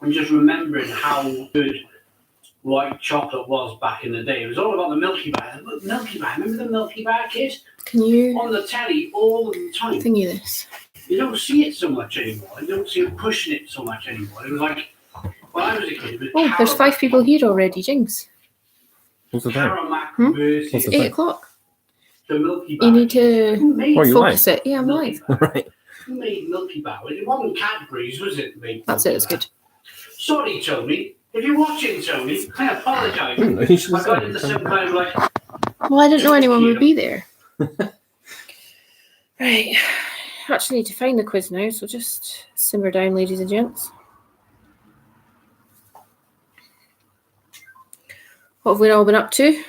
I'm just remembering how good white chocolate was back in the day. It was all about the Milky Bar. Milky Bar, remember the Milky Bar, kid? Can you on the telly all the time? thingy this? You don't see it so much anymore. You don't see it pushing it so much anymore. It was like when I was a kid. It was Oh, there's 5 people here already, Jinx. What's the time? Caramac What's versus the 8 time? o'clock. the Milky Bar. You need to Who made, Oh, you focus it. Yeah, I'm Milky live. Bar? Right. Who made Milky Bar? It wasn't Cadbury's, was it? That's it, it's good. Sorry, Tony. If you're watching, Tony, I apologise. No, you should I have got said into it. some kind of like. Well, I didn't know anyone would be there. Right. I actually need to find the quiz now, so just simmer down, ladies and gents. What have we all been up to?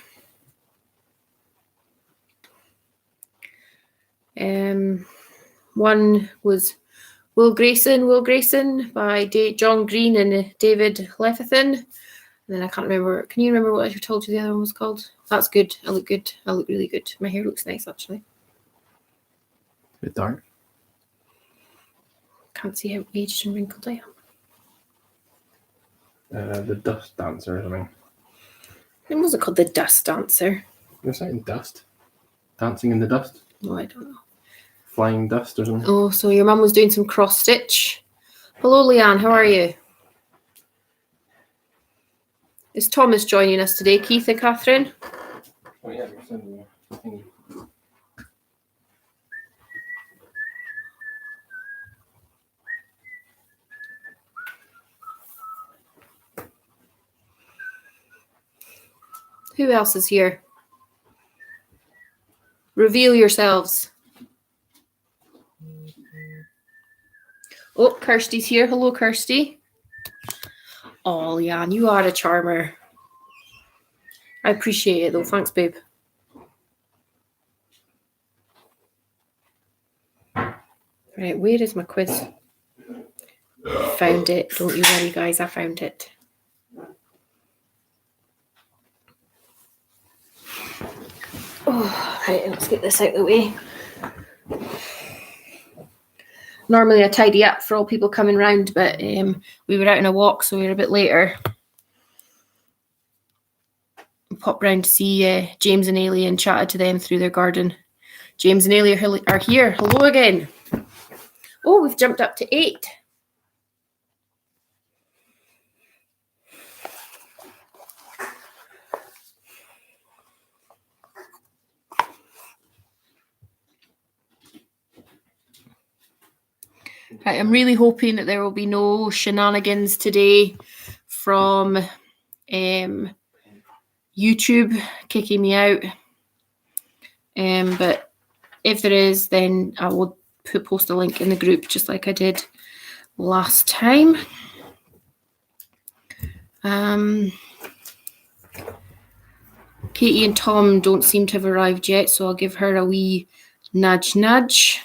One was Will Grayson by John Green and David Lefithan. And then I can't remember. Can you remember what I told you the other one was called? That's good. I look good. I look really good. My hair looks nice, actually. A bit dark. Can't see how aged and wrinkled I am. The Dust Dancer or something. It wasn't called The Dust Dancer. You're saying dust? Dancing in the dust? No, I don't know. Flying dust or something? Oh, so your mum was doing some cross stitch. Hello, Leanne. How are you? Is Thomas joining us today, Keith and Catherine? Oh, yeah, you're sending a thing. Who else is here? Reveal yourselves. Oh, Kirsty's here. Hello, Kirsty. Oh, Leanne, you are a charmer. I appreciate it, though. Thanks, babe. Right, where is my quiz? Found it. Don't you worry, guys. I found it. Oh, right, let's get this out of the way. Normally I tidy up for all people coming round, but we were out on a walk, so we were a bit later. Popped round to see James and Ailey and chatted to them through their garden. James and Ailey are here. Hello again. Oh, we've jumped up to 8. Right, I'm really hoping that there will be no shenanigans today from YouTube kicking me out. But if there is, then I will post a link in the group just like I did last time. Katie and Tom don't seem to have arrived yet, so I'll give her a wee nudge.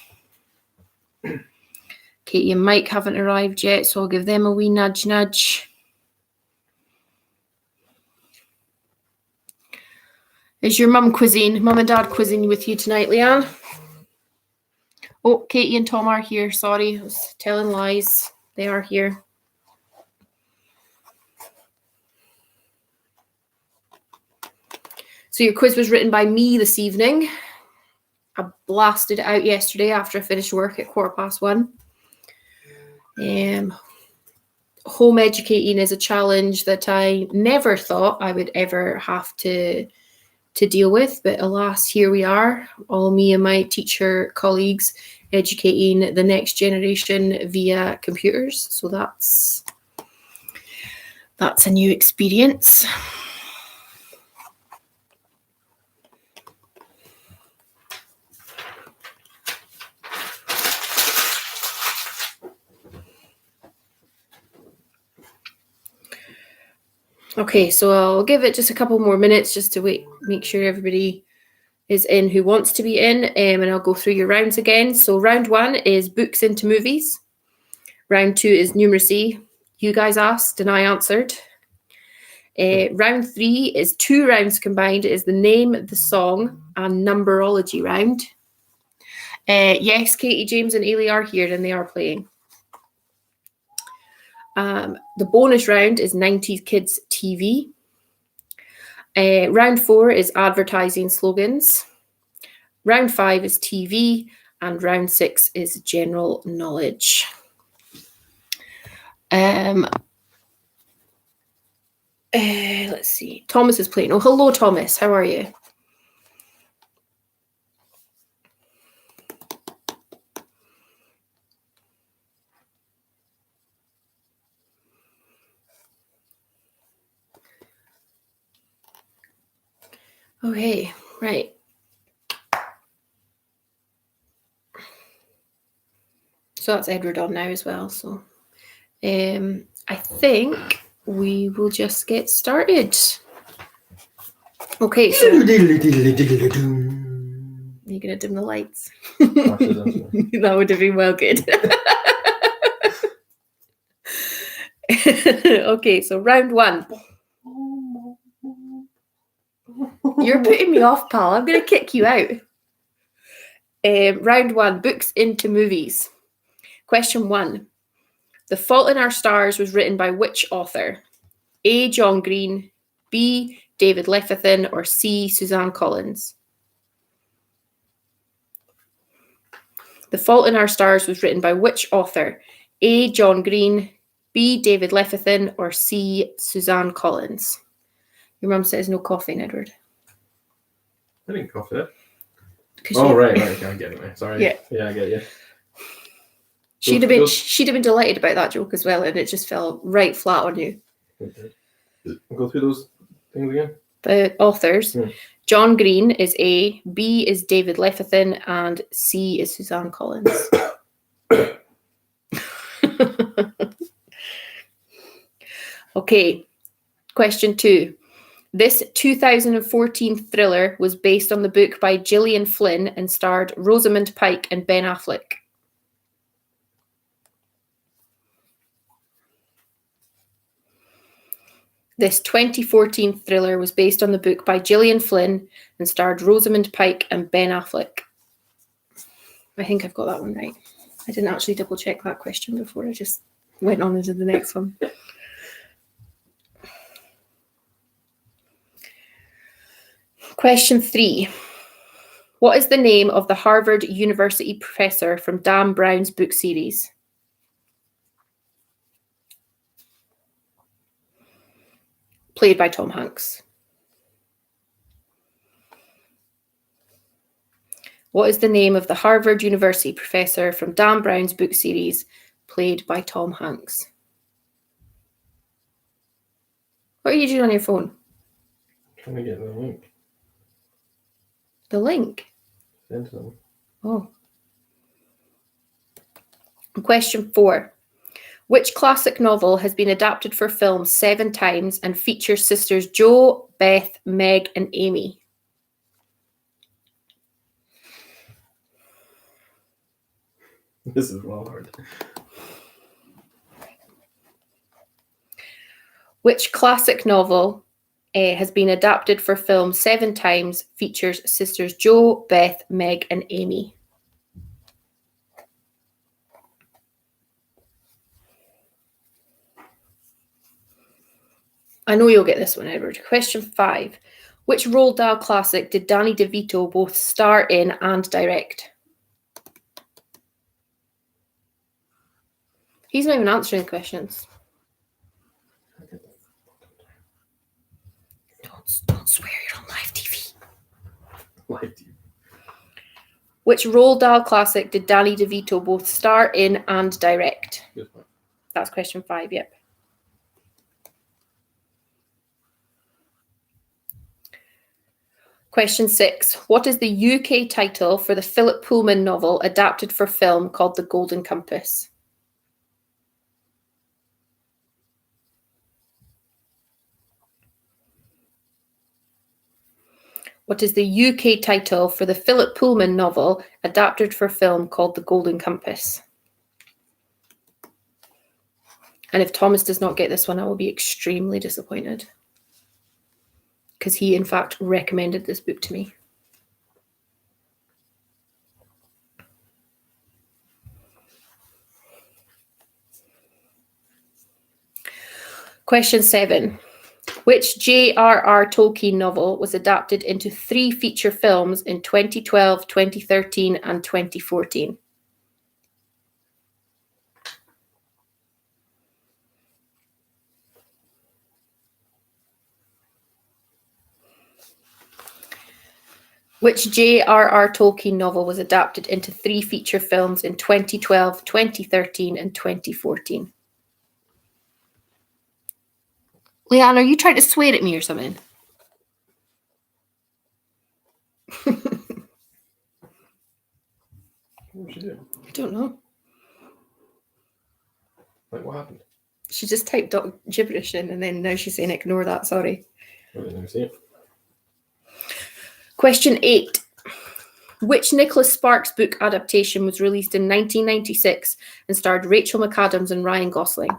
Katie and Mike haven't arrived yet, so I'll give them a wee nudge. Is your mum and dad quizzing with you tonight, Leanne? Oh, Katie and Tom are here. Sorry, I was telling lies. They are here. So your quiz was written by me this evening. I blasted it out yesterday after I finished work at 1:15. Home educating is a challenge that I never thought I would ever have to deal with, but alas, here we are, all me and my teacher colleagues educating the next generation via computers. So that's a new experience. Okay, so I'll give it just a couple more minutes just to make sure everybody is in who wants to be in, and I'll go through your rounds again. So round 1 is books into movies. Round 2 is numeracy. You guys asked and I answered. Round 3 is 2 rounds combined. It is the name, the song, and numberology round. Yes, Katie, James, and Ailey are here and they are playing. The bonus round is 90s Kids TV. Round 4 is advertising slogans. Round 5 is TV. And round 6 is general knowledge. Let's see. Thomas is playing. Oh, hello, Thomas. How are you? Okay, right. So that's Edward on now as well. So I think we will just get started. Okay, so you're gonna dim the lights. That would have been well good. Okay, so round 1. You're putting me off, pal. I'm gonna kick you out. Round 1, books into movies. Question 1. The Fault in Our Stars was written by which author? A. John Green, B. David Levithan, or C. Suzanne Collins? The Fault in Our Stars was written by which author? A. John Green, B. David Levithan, or C. Suzanne Collins? Your mum says no coughing, Edward. I didn't cough it. Oh, right. Okay, I get it now. Sorry. Yeah, I get you. She'd have been delighted about that joke as well, and it just fell right flat on you. Okay. Go through those things again. The authors. John Green is A, B is David Levithan, and C is Suzanne Collins. Okay, question 2. This 2014 thriller was based on the book by Gillian Flynn and starred Rosamund Pike and Ben Affleck. This 2014 thriller was based on the book by Gillian Flynn and starred Rosamund Pike and Ben Affleck. I think I've got that one right. I didn't actually double check that question before. I just went on into the next one. Question 3. What is the name of the Harvard University professor from Dan Brown's book series? Played by Tom Hanks. What is the name of the Harvard University professor from Dan Brown's book series, played by Tom Hanks? What are you doing on your phone? Trying to get the link. The link? Send them. Oh. Question 4. Which classic novel has been adapted for film 7 times and features sisters Jo, Beth, Meg, and Amy? This is well hard. Which classic novel has been adapted for film 7 times, features sisters Jo, Beth, Meg, and Amy? I know you'll get this one, Edward. Question 5. Which Roald Dahl classic did Danny DeVito both star in and direct? He's not even answering the questions. Don't swear, you're on live TV. Live TV. Which Roald Dahl classic did Danny DeVito both star in and direct? Good one. That's question 5, yep. Question 6. What is the UK title for the Philip Pullman novel adapted for film called The Golden Compass? What is the UK title for the Philip Pullman novel adapted for film called The Golden Compass? And if Thomas does not get this one, I will be extremely disappointed. Because he, in fact, recommended this book to me. Question 7. Which J.R.R. Tolkien novel was adapted into 3 feature films in 2012, 2013, and 2014? Which J.R.R. Tolkien novel was adapted into 3 feature films in 2012, 2013, and 2014? Leanne, are you trying to swear at me or something? What was she doing? I don't know. Like, what happened? She just typed gibberish in and then now she's saying ignore that, sorry. I didn't even see it. Question 8. Which Nicholas Sparks book adaptation was released in 1996 and starred Rachel McAdams and Ryan Gosling?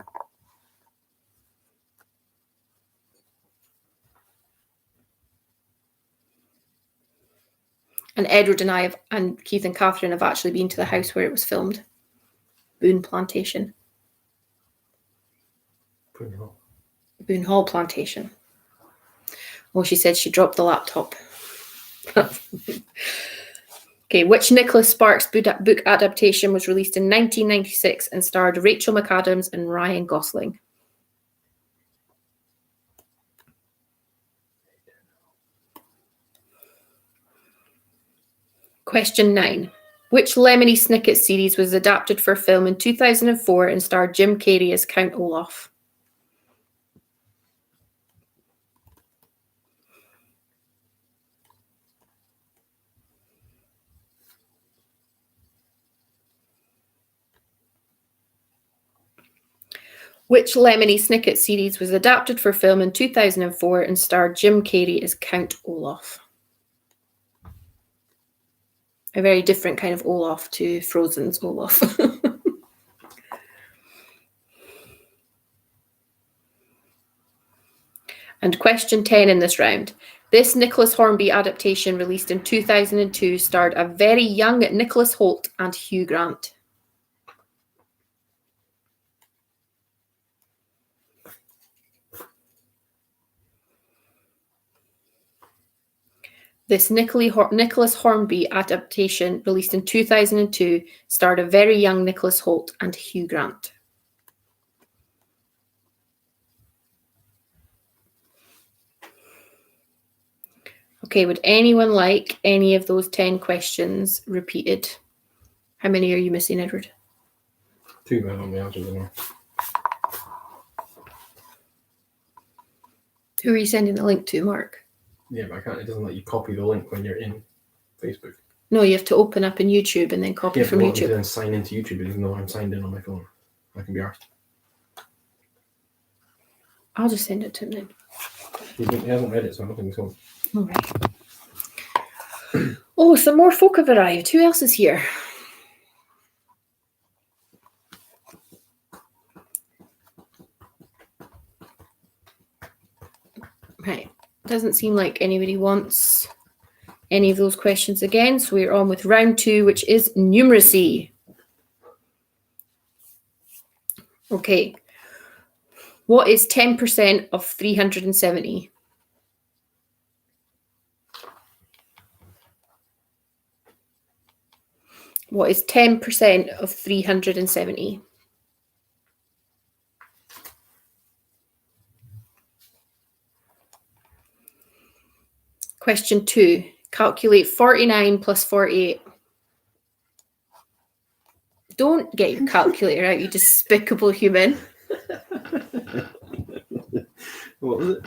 And Edward and I and Keith and Catherine have actually been to the house where it was filmed. Boone Plantation. Boone Hall Plantation. Oh, she said she dropped the laptop. Okay, which Nicholas Sparks book adaptation was released in 1996 and starred Rachel McAdams and Ryan Gosling? Question 9. Which Lemony Snicket series was adapted for film in 2004 and starred Jim Carrey as Count Olaf? Which Lemony Snicket series was adapted for film in 2004 and starred Jim Carrey as Count Olaf? A very different kind of Olaf to Frozen's Olaf. And question 10 in this round. This Nicholas Hornby adaptation released in 2002 starred a very young Nicholas Hoult and Hugh Grant. This Nicholas Hornby adaptation released in 2002 starred a very young Nicholas Hoult and Hugh Grant. Okay, would anyone like any of those 10 questions repeated? How many are you missing, Edward? 2, but I don't know the answers anymore. Who are you sending the link to, Mark? Yeah, but I can't. It doesn't let you copy the link when you're in Facebook. No, you have to open up in YouTube and then copy from YouTube. Then sign into YouTube even though I'm signed in on my phone. I can be arsed. I'll just send it to him then. He hasn't read it, so I don't think he's home. All right. Oh, some more folk have arrived. Who else is here? Right. Doesn't seem like anybody wants any of those questions again. So we're on with round 2, which is numeracy. Okay. What is 10% of 370? What is 10% of 370? Question 2. Calculate 49 plus 48. Don't get your calculator out, you despicable human. What was it?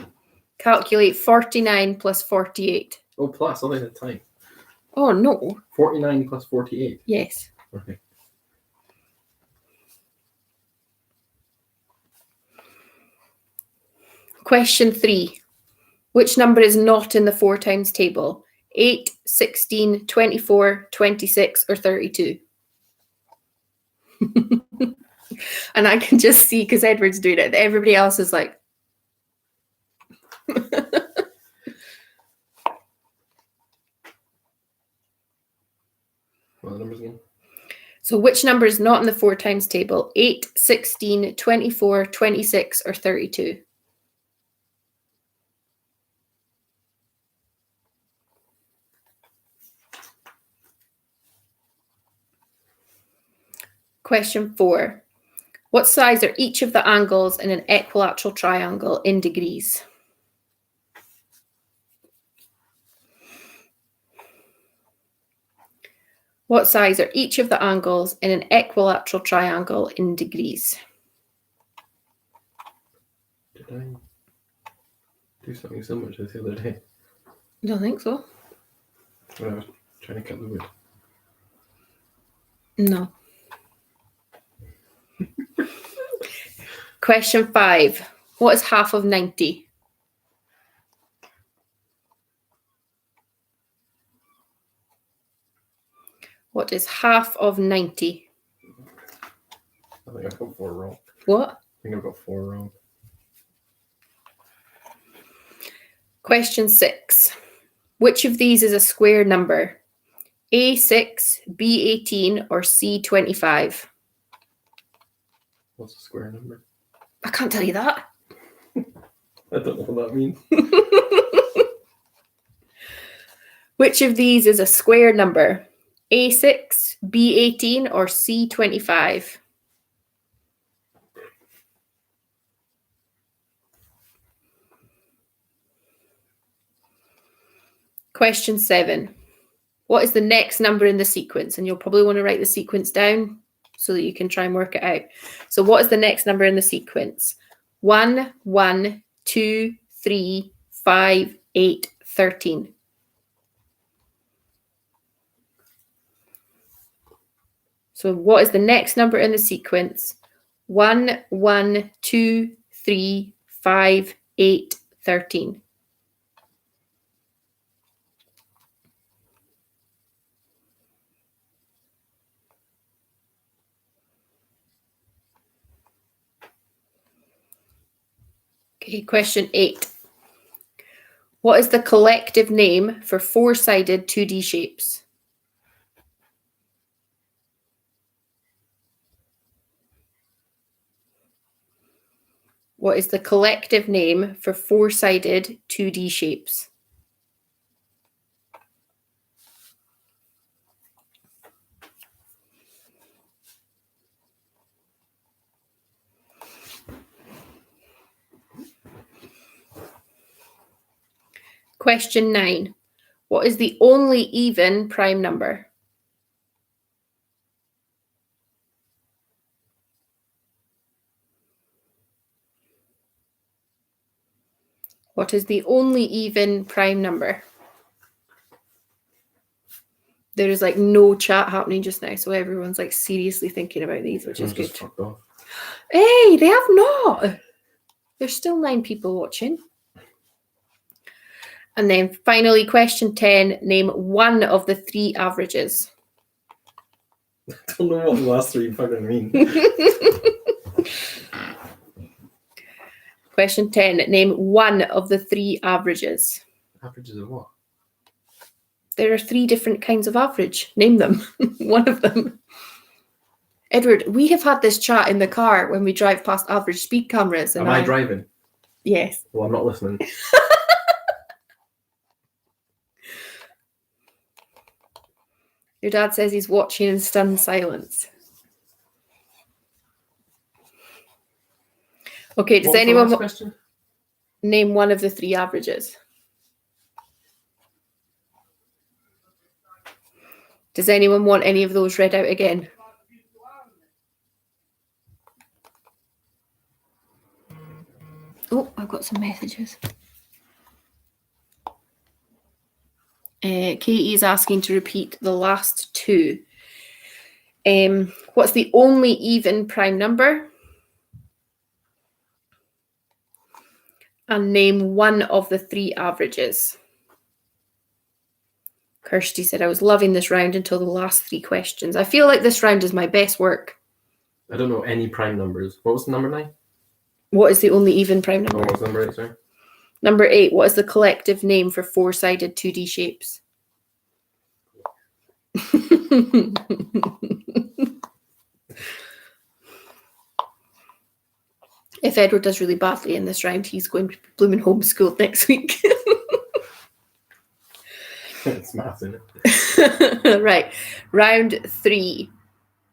Calculate 49 plus 48. Oh, plus. I think it's time. Oh, no. 49 plus 48. Yes. Okay. Question 3. Which number is not in the 4 times table? 8, 16, 24, 26, or 32? And I can just see, because Edward's doing it, that everybody else is like... What are the numbers again? So which number is not in the 4 times table? 8, 16, 24, 26, or 32? Question 4. What size are each of the angles in an equilateral triangle in degrees? What size are each of the angles in an equilateral triangle in degrees? Did I do something similar to this the other day I don't think so. when I was trying to cut the wood? No. Question 5. What is half of 90? What is half of 90? I think I've got 4 wrong. What? I think I've got 4 wrong. Question 6. Which of these is a square number? A6, B18, or C25? What's a square number? I can't tell you that. I don't know what that means. Which of these is a square number? A6, B18, or C25? Question 7. What is the next number in the sequence? And you'll probably want to write the sequence down so that you can try and work it out. So what is the next number in the sequence? 1, 1, 2, 3, 5, 8, 13. So what is the next number in the sequence? 1, 1, 2, 3, 5, 8, 13. Okay, question 8. What is the collective name for four-sided 2D shapes? What is the collective name for four-sided 2D shapes? Question 9. What is the only even prime number? What is the only even prime number? There is like no chat happening just now, so everyone's like seriously thinking about these, which is Everyone's good. just fucked off. Hey, they have not. There's still 9 people watching. And then finally, question 10, name one of the 3 averages. I don't know what the last 3 fucking mean. Question 10, name one of the 3 averages. Averages of what? There are 3 different kinds of average. Name them. One of them. Edward, we have had this chat in the car when we drive past average speed cameras. And Am I driving? Yes. Well, I'm not listening. Your dad says he's watching in stunned silence. Okay, does What was the anyone last question? name one of the 3 averages? Does anyone want any of those read out again? Oh, I've got some messages. Katie is asking to repeat the last 2. What's the only even prime number? And name one of the 3 averages. Kirsty said, I was loving this round until the last 3 questions. I feel like this round is my best work. I don't know any prime numbers. What was the number 9? What is the only even prime Oh, number? what was number 8, sorry? Number 8, what is the collective name for four-sided 2D shapes? If Edward does really badly in this round, he's going to be blooming homeschooled next week. It's math, isn't it? Right. Round 3.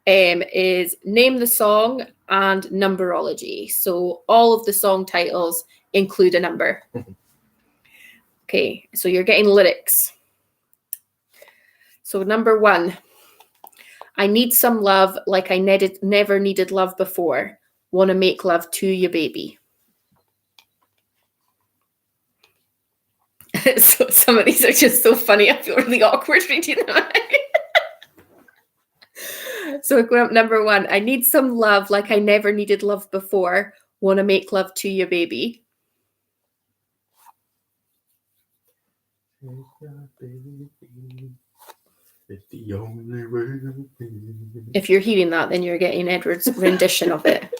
is name the song and numberology. So all of the song titles include a number. Okay, so you're getting lyrics. So number 1, I need some love like I never needed love before. Want to make love to you, baby. So some of these are just so funny. I feel really awkward reading them. So number 1, I need some love like I never needed love before. Want to make love to you, baby. It's the only way. If you're hearing that, then you're getting Edward's rendition of it.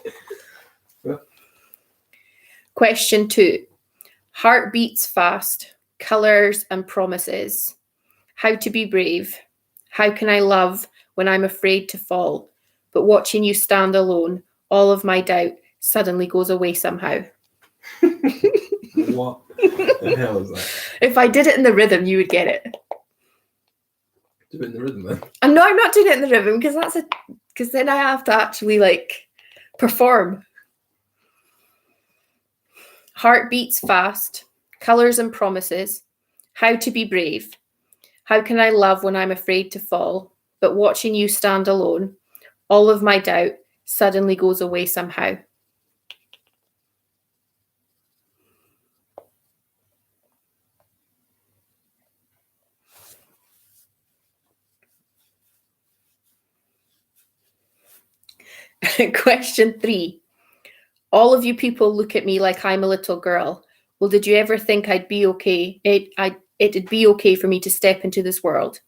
Question 2. Heart beats fast. Colors and promises. How to be brave. How can I love when I'm afraid to fall? But watching you stand alone, all of my doubt suddenly goes away somehow. What the hell is that? If I did it in the rhythm, you would get it. Do it in the rhythm then. And no, I'm not doing it in the rhythm because then I have to actually perform. Heart beats fast. Colors and promises. How to be brave. How can I love when I'm afraid to fall? But watching you stand alone, all of my doubt suddenly goes away somehow. Question 3. All of you people look at me like I'm a little girl. Well, did you ever think I'd be okay? It'd be okay for me to step into this world.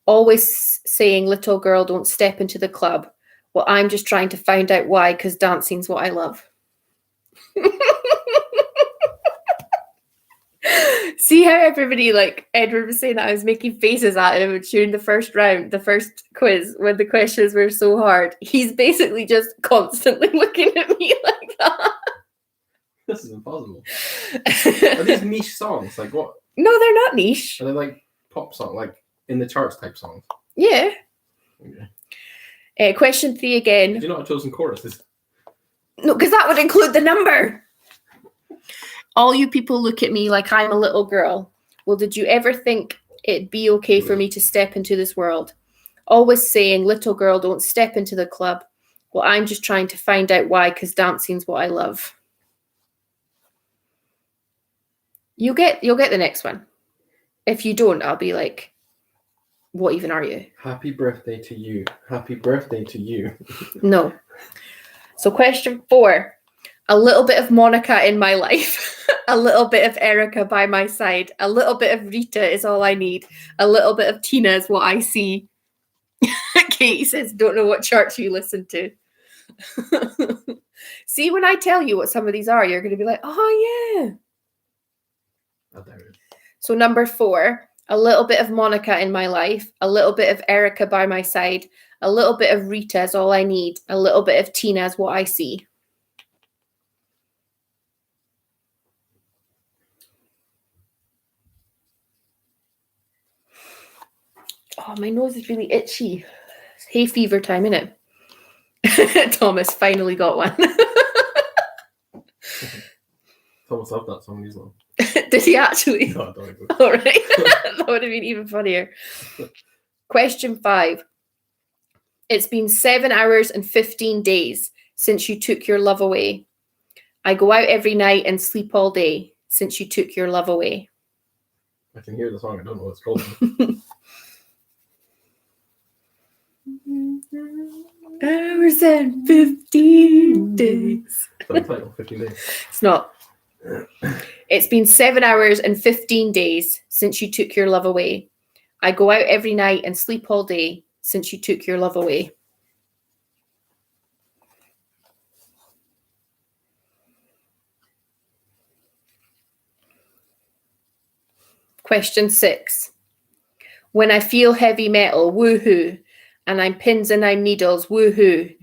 Always saying, little girl, don't step into the club. Well, I'm just trying to find out why, because dancing's what I love. See how everybody, Edward was saying that I was making faces at him during the first round, the first quiz, when the questions were so hard. He's basically just constantly looking at me like that. This is impossible. Are these niche songs? Like what? No, they're not niche. Are they pop songs, in the charts type songs? Yeah. Okay. Question 3 again. Did you not have chosen choruses? No, because that would include the number. All you people look at me like I'm a little girl. Well, did you ever think it'd be okay for me to step into this world? Always saying, little girl, don't step into the club. Well, I'm just trying to find out why, because dancing's what I love. You'll get the next one. If you don't, I'll be like, what even are you? Happy birthday to you. Happy birthday to you. No. So question 4. A little bit of Monica in my life. A little bit of Erica by my side. A little bit of Rita is all I need. A little bit of Tina is what I see. Katie says, don't know what charts you listen to. See, when I tell you what some of these are, you're going to be like, oh, yeah. I doubt it. So number 4, a little bit of Monica in my life. A little bit of Erica by my side. A little bit of Rita is all I need. A little bit of Tina is what I see. Oh, my nose is really itchy. It's hay fever time, isn't it? Thomas finally got one. Thomas loved that song as well. Did he actually? No, I don't. All right. That would have been even funnier. Question 5. It's been 7 hours and 15 days since you took your love away. I go out every night and sleep all day since you took your love away. I can hear the song. I don't know what it's called. Hours and 15 days. That's the title, 15 days. It's not. It's been 7 hours and 15 days since you took your love away. I go out every night and sleep all day since you took your love away. Question 6. When I feel heavy metal, woohoo. And I'm pins and I'm needles, woohoo.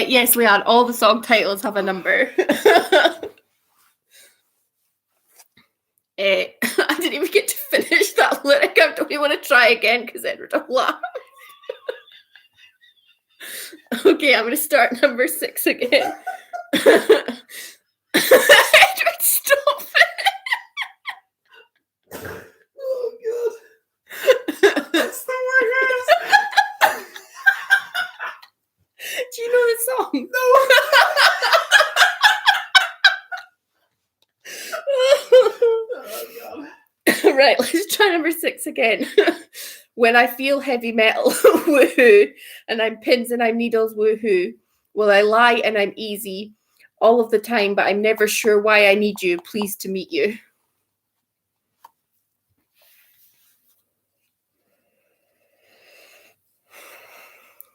Yes, Leanne, all the song titles have a number. I didn't even get to finish that lyric. I don't even want to try again because Edward will laugh. Okay, I'm going to start number 6 again. Edward, stop Oh god. That's the worst. Do you know the song? Oh god. Right, let's try number 6 again. When I feel heavy metal, woohoo, and I'm pins and I'm needles, woohoo. Will I lie and I'm easy all of the time, but I'm never sure why I need you. Pleased to meet you.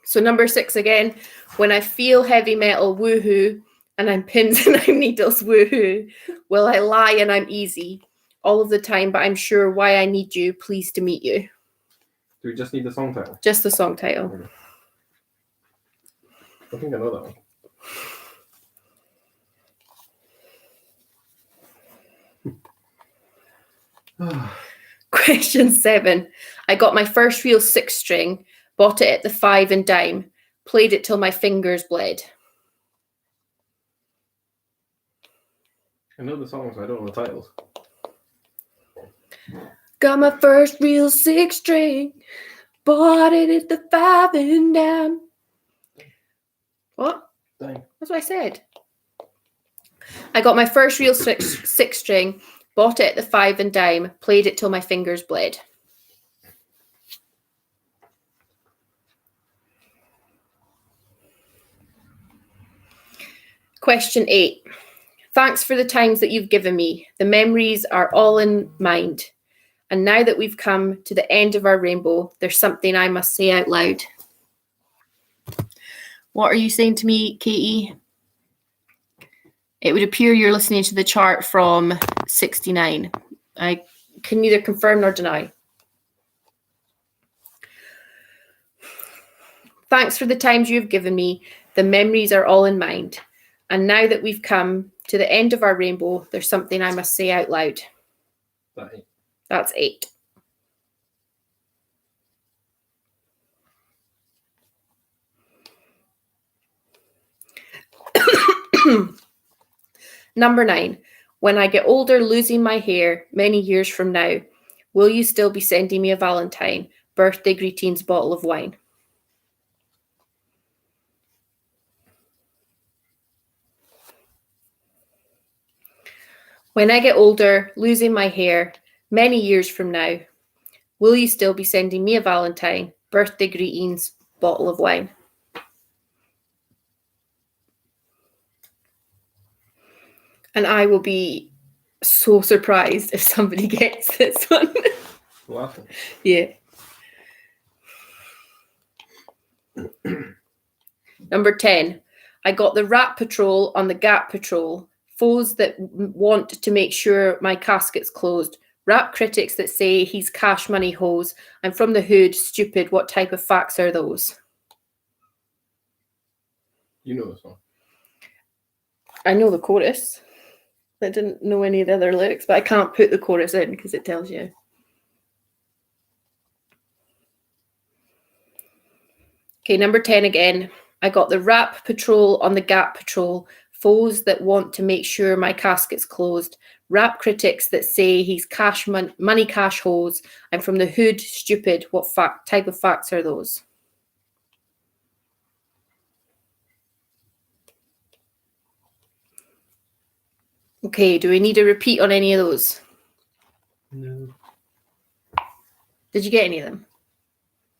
So number 6 again. When I feel heavy metal, woohoo, and I'm pins and I'm needles, woohoo. Will I lie and I'm easy all of the time, but I'm sure why I need you. Pleased to meet you. Do we just need the song title? Just the song title. Okay. I think I know that one. Question 7. I got my first real 6-string, bought it at the 5 and dime, played it till my fingers bled. I know the songs, I don't know the titles. Got my first real 6-string, bought it at the 5 and dime. What? Dang. That's what I said. I got my first real 6-string, bought it at the 5 and dime, played it till my fingers bled. Question 8. Thanks for the times that you've given me. The memories are all in mind. And now that we've come to the end of our rainbow, there's something I must say out loud. What are you saying to me, Katie? It would appear you're listening to the chart from 69. I can neither confirm nor deny. Thanks for the times you've given me. The memories are all in mind. And now that we've come to the end of our rainbow, there's something I must say out loud. That's 8. Number 9. When I get older, losing my hair, many years from now, will you still be sending me a Valentine, birthday greetings, bottle of wine? When I get older, losing my hair, many years from now, will you still be sending me a Valentine, birthday greetings, bottle of wine? And I will be so surprised if somebody gets this one. Laughing. Yeah. Number 10. I got the Rat Patrol on the Gap Patrol. Foes that want to make sure my casket's closed. Rap critics that say he's cash money hose. I'm from the hood, stupid. What type of facts are those? You know this one. I know the chorus. I didn't know any of the other lyrics, but I can't put the chorus in because it tells you. Okay, number 10 again. I got the Rap Patrol on the Gap Patrol. Foes that want to make sure my casket's closed. Rap critics that say he's money cash hose. I'm from the hood, stupid. What type of facts are those? Okay, do we need a repeat on any of those? No. Did you get any of them?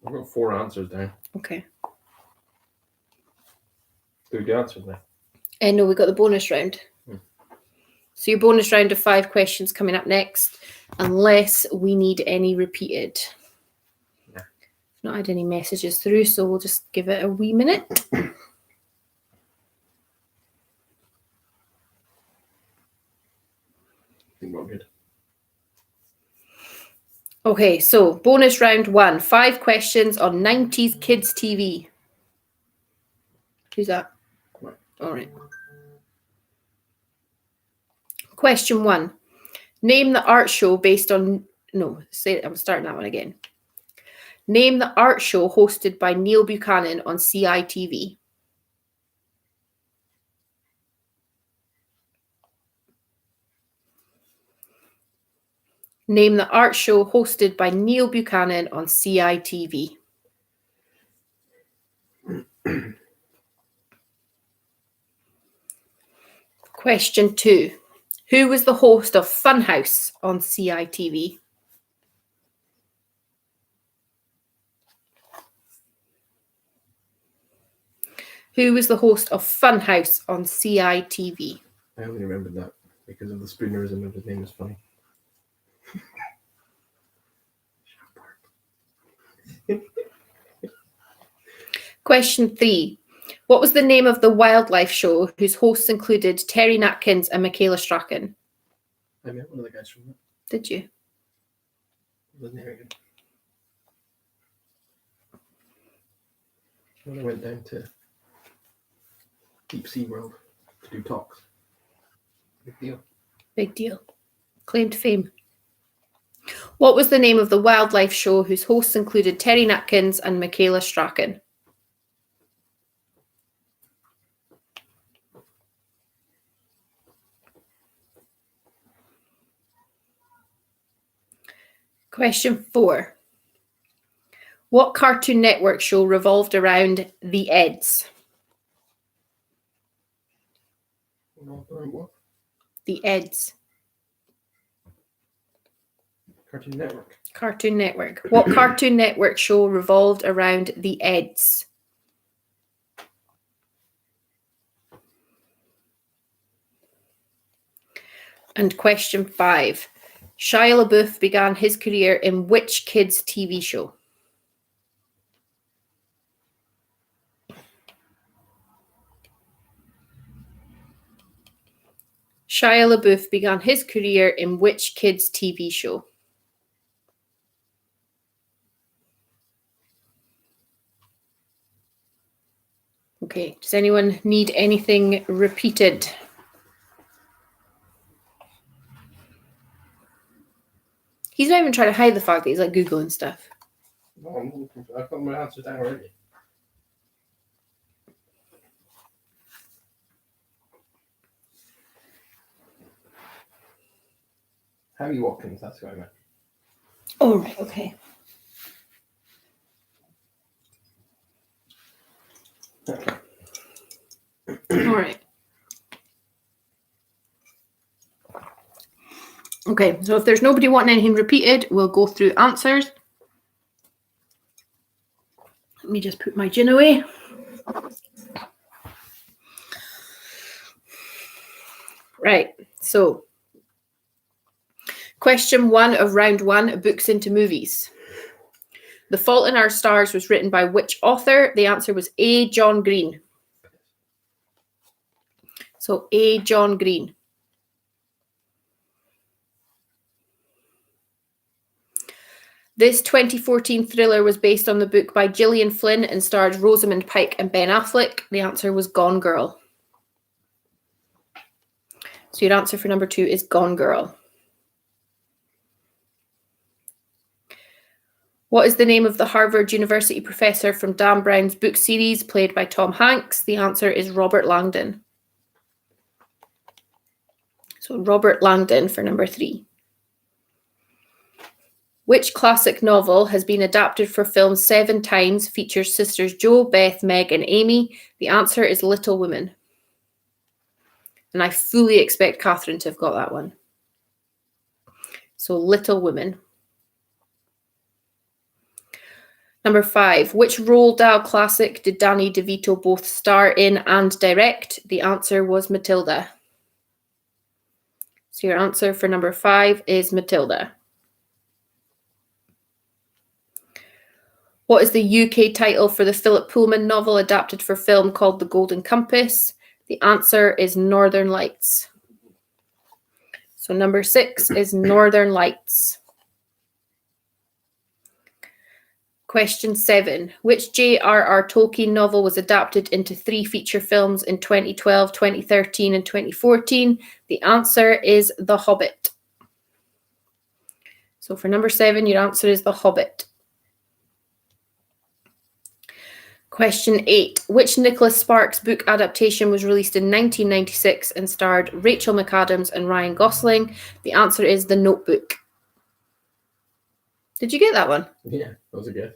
I've got 4 answers down. Okay. Do we get answers now? No, we got the bonus round. So your bonus round of 5 questions coming up next, unless we need any repeated. Yeah. Not had any messages through, so we'll just give it a wee minute. I think we're good. Okay, so bonus round 1, 5 questions on 90s kids TV. Who's that? All right. Question 1. Name the art show based on... No, I'm starting that one again. Name the art show hosted by Neil Buchanan on CITV. Name the art show hosted by Neil Buchanan on CITV. Question 2. Who was the host of Funhouse on CITV? Who was the host of Funhouse on CITV? I only remembered that because of the spoonerism of his name is funny. Question 3. What was the name of the wildlife show whose hosts included Terry Natkins and Michaela Strachan? I met one of the guys from that. Did you? Wasn't very good. When I went down to Deep Sea World to do talks. Big deal. Big deal. Claimed fame. What was the name of the wildlife show whose hosts included Terry Natkins and Michaela Strachan? Question 4. What Cartoon Network show revolved around the Eds? What? The Eds. Cartoon Network. Cartoon Network. What Cartoon Network show revolved around the Eds? And question 5. Shia LaBeouf began his career in which kids' TV show? Shia LaBeouf began his career in which kids' TV show? Okay, does anyone need anything repeated? He's not even trying to hide the fact that he's like Googling stuff. No, I'm looking for, I've got my answer down already. Harry Watkins, that's who I meant. Oh, right, okay. Okay. All right. Okay, so if there's nobody wanting anything repeated, we'll go through answers. Let me just put my gin away. Right, so question 1 of round 1, books into movies. The Fault in Our Stars was written by which author? The answer was A. John Green. So A. John Green. This 2014 thriller was based on the book by Gillian Flynn and starred Rosamund Pike and Ben Affleck. The answer was Gone Girl. So your answer for number 2 is Gone Girl. What is the name of the Harvard University professor from Dan Brown's book series played by Tom Hanks? The answer is Robert Langdon. So Robert Langdon for number 3. Which classic novel has been adapted for film 7 times, features sisters Jo, Beth, Meg, and Amy? The answer is Little Women. And I fully expect Catherine to have got that one. So Little Women. Number 5. Which Roald Dahl classic did Danny DeVito both star in and direct? The answer was Matilda. So your answer for number 5 is Matilda. What is the UK title for the Philip Pullman novel adapted for film called The Golden Compass? The answer is Northern Lights. So number 6 is Northern Lights. Question 7. Which J.R.R. Tolkien novel was adapted into 3 feature films in 2012, 2013, and 2014? The answer is The Hobbit. So for number 7, your answer is The Hobbit. Question 8. Which Nicholas Sparks book adaptation was released in 1996 and starred Rachel McAdams and Ryan Gosling? The answer is The Notebook. Did you get that one? Yeah, that was a guess.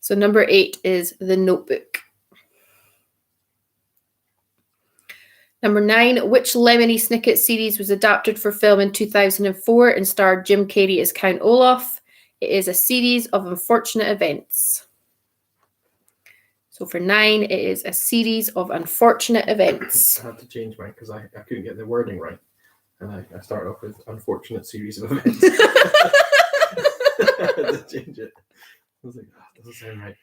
So number 8 is The Notebook. Number 9. Which Lemony Snicket series was adapted for film in 2004 and starred Jim Carrey as Count Olaf? It is a series of unfortunate events. So for 9, it is a series of unfortunate events. I had to change mine because I couldn't get the wording right. And I started off with unfortunate series of events. I had to change it. I was like, that doesn't sound right.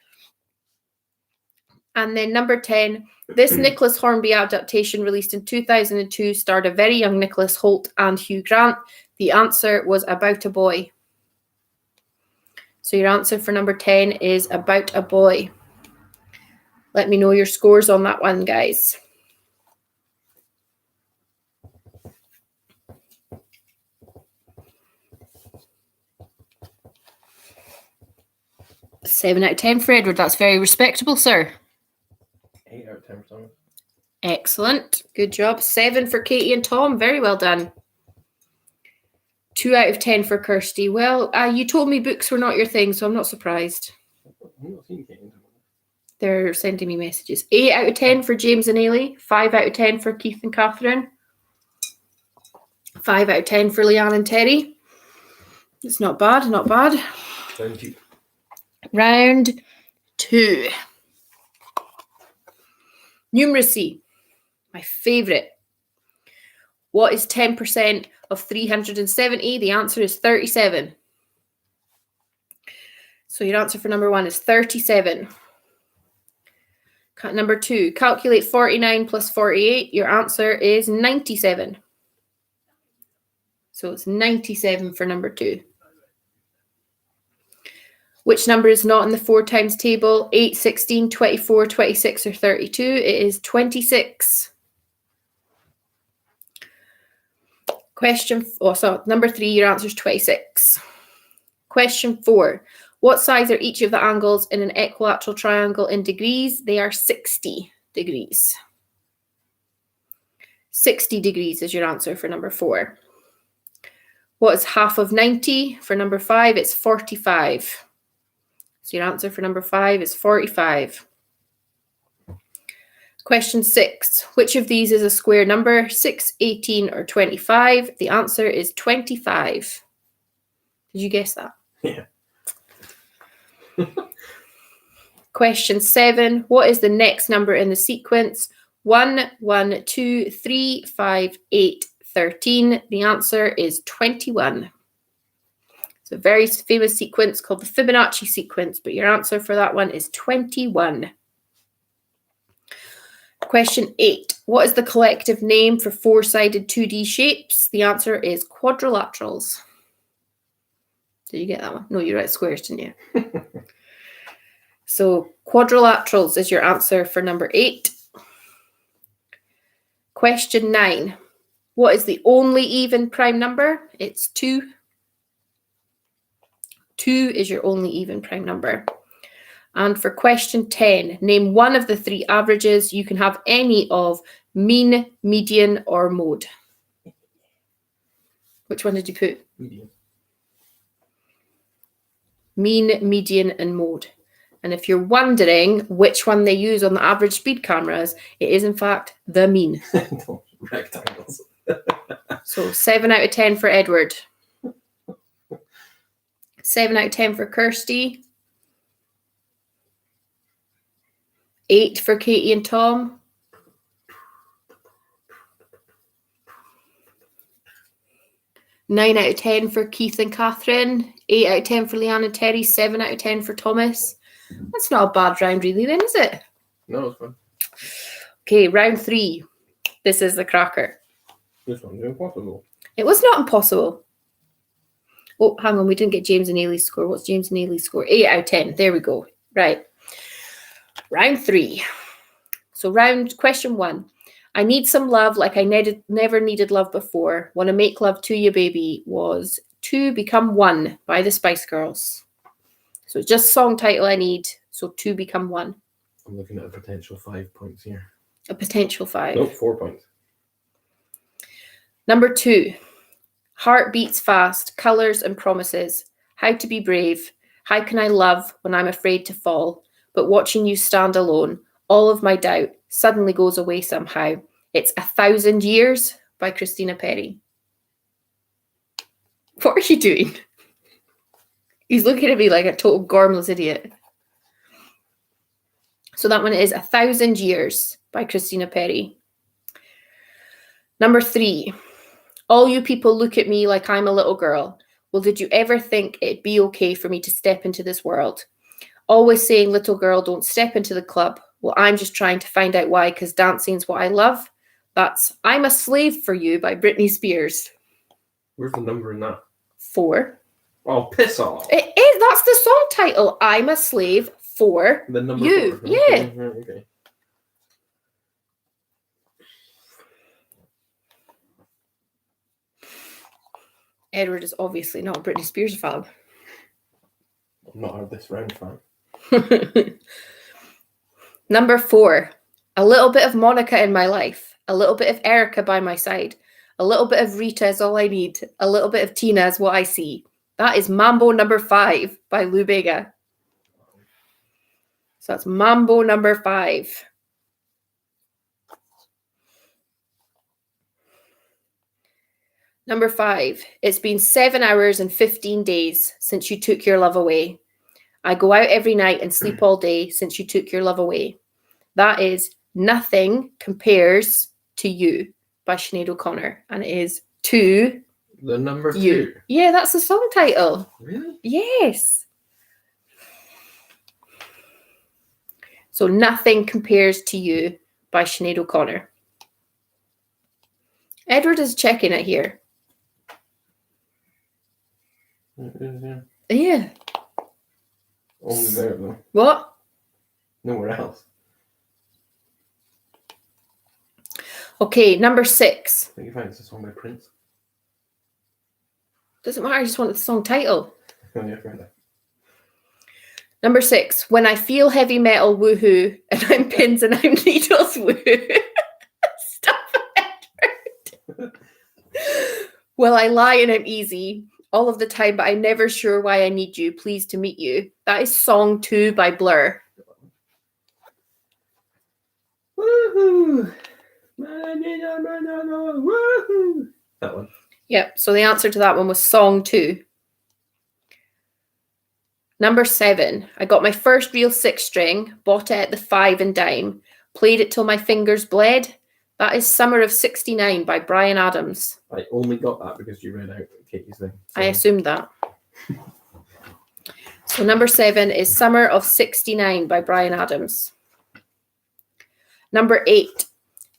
And then number 10, this Nicholas Hornby adaptation released in 2002 starred a very young Nicholas Hoult and Hugh Grant. The answer was About a Boy. So your answer for number 10 is About a Boy. Let me know your scores on that one, guys. Seven out of 10 for Edward. That's very respectable, sir. 8 out of 10 for Thomas. Excellent. Good job. 7 for Katie and Tom. Very well done. 2 out of 10 for Kirsty. Well, you told me books were not your thing, so I'm not surprised. I've not seen Kate. They're sending me messages. 8 out of 10 for James and Ailey. 5 out of 10 for Keith and Catherine. 5 out of 10 for Leanne and Terry. It's not bad, not bad. Thank you. Round 2. Numeracy. My favourite. What is 10% of 370? The answer is 37. So your answer for number 1 is 37. Number 2, calculate 49 plus 48. Your answer is 97. So it's 97 for number 2. Which number is not in the 4 times table? 8, 16, 24, 26, or 32? It is 26. Number 3, your answer is 26. Question 4. What size are each of the angles in an equilateral triangle in degrees? They are 60 degrees. 60 degrees is your answer for number 4. What is half of 90? For number 5, it's 45. So your answer for number 5 is 45. Question 6. Which of these is a square number? 6, 18, or 25? The answer is 25. Did you guess that? Yeah. Question 7. What is the next number in the sequence? 1, 1, 2, 3, 5, 8, 13. The answer is 21. It's a very famous sequence called the Fibonacci sequence, but your answer for that one is 21. Question 8. What is the collective name for 4-sided 2D shapes? The answer is quadrilaterals. Did you get that one? No, you wrote squares, didn't you? So quadrilaterals is your answer for number 8. Question 9. What is the only even prime number? It's 2. 2 is your only even prime number. And for question 10, name one of the 3 averages. You can have any of mean, median, or mode. Which one did you put? Median. Mean, median, and mode. And if you're wondering which one they use on the average speed cameras, it is in fact the mean. Rectangles. So 7 out of 10 for Edward. 7 out of 10 for Kirsty. 8 for Katie and Tom. 9 out of 10 for Keith and Catherine. 8 out of 10 for Leanne and Terry. 7 out of 10 for Thomas. That's not a bad round really then, is it? No, it's fun. Okay, round 3. This is the cracker. This one's impossible. It was not impossible. Oh, hang on. We didn't get James and Ailey's score. What's James and Ailey's score? 8 out of 10. There we go. Right. Round 3. So question 1. I need some love like I never needed love before. Want to make love to you, baby, was Two Become One by the Spice Girls. So it's just song title I need. So Two Become One. I'm looking at a potential 5 points here. A potential 5. Nope, 4 points. Number 2. Heart beats fast, colors and promises. How to be brave. How can I love when I'm afraid to fall? But watching you stand alone, all of my doubt suddenly goes away somehow. It's 1,000 Years by Christina Perri. What are you doing? He's looking at me like a total gormless idiot. So that one is 1,000 Years by Christina Perri. Number 3. All you people look at me like I'm a little girl. Well, did you ever think it'd be okay for me to step into this world? Always saying, little girl, don't step into the club. Well, I'm just trying to find out why, because dancing's what I love. That's I'm a Slave for You by Britney Spears. Where's the number in that? 4. Oh, piss off. It is. That's the song title. I'm a Slave for The number You. 4. Yeah. Okay. Edward is obviously not a Britney Spears fan. I'm not a this round fan. Number 4. A little bit of Monica in my life. A little bit of Erica by my side. A little bit of Rita is all I need. A little bit of Tina is what I see. That is Mambo number 5 by Lou Bega. So that's Mambo number 5. Number 5. It's been 7 hours and 15 days since you took your love away. I go out every night and sleep all day since you took your love away. That is Nothing Compares to You by Sinead O'Connor. And it is To The number 2. You. Yeah, that's the song title. Really? Yes. So Nothing Compares to You by Sinead O'Connor. Edward is checking it here. Yeah. Only there though. What? Nowhere else. Okay, number 6. I think you find it's a song by Prince. Doesn't matter, I just wanted the song title. Oh yeah, fair enough. Number 6. When I feel heavy metal, woohoo, and I'm pins and I'm needles, woohoo. Stop it, Edward. Well, I lie and I'm easy all of the time, but I'm never sure why I need you. Pleased to meet you. That is Song 2 by Blur. Woohoo! Woohoo! That one. Yep, so the answer to that one was Song 2. Number 7. I got my first real 6-string, bought it at the 5 and dime, played it till my fingers bled. That is Summer of '69 by Bryan Adams. I only got that because you read out Katie's thing. So. I assumed that. So number 7 is Summer of '69 by Bryan Adams. Number 8.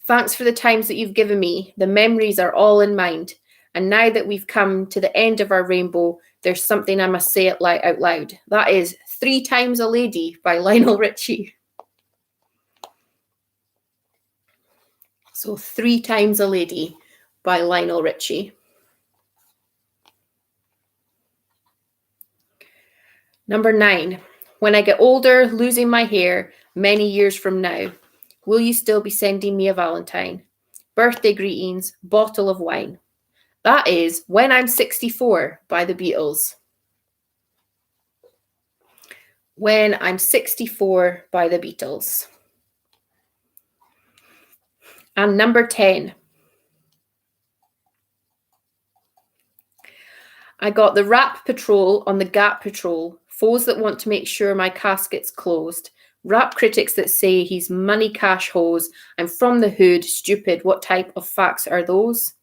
Thanks for the times that you've given me. The memories are all in mind. And now that we've come to the end of our rainbow, there's something I must say it out loud. That is 3 Times a Lady by Lionel Richie. So 3 Times a Lady by Lionel Richie. Number 9. When I get older, losing my hair, many years from now, will you still be sending me a Valentine? Birthday greetings, bottle of wine. That is When I'm 64 by the Beatles. When I'm 64 by the Beatles. And number 10. I got the Rap Patrol on the Gap Patrol. Foes that want to make sure my casket's closed. Rap critics that say he's money cash hose. I'm from the hood, stupid. What type of facts are those?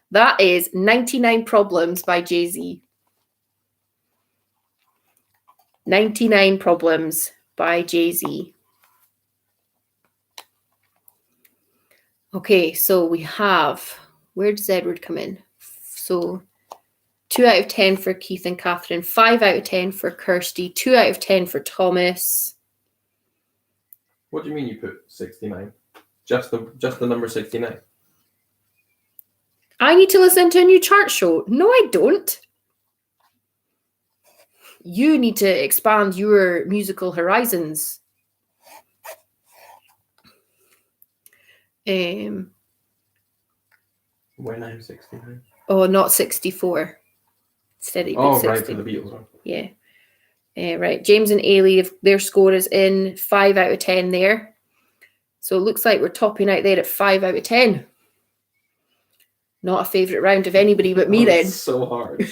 That is 99 Problems by Jay-Z. 99 Problems by Jay-Z. Okay, so we have, where does Edward come in? So 2 out of 10 for Keith and Catherine, 5 out of 10 for Kirsty, 2 out of 10 for Thomas. What do you mean you put 69? Just the number 69? I need to listen to a new chart show. No, I don't. You need to expand your musical horizons. When I'm 69. Oh, not 64. Instead of Oh, 60. right, for the Beatles one. Yeah. Right. James and Ailey, their score is in 5 out of 10 there. So it looks like we're topping out there at 5 out of 10. Not a favourite round of anybody but me then. It's so hard.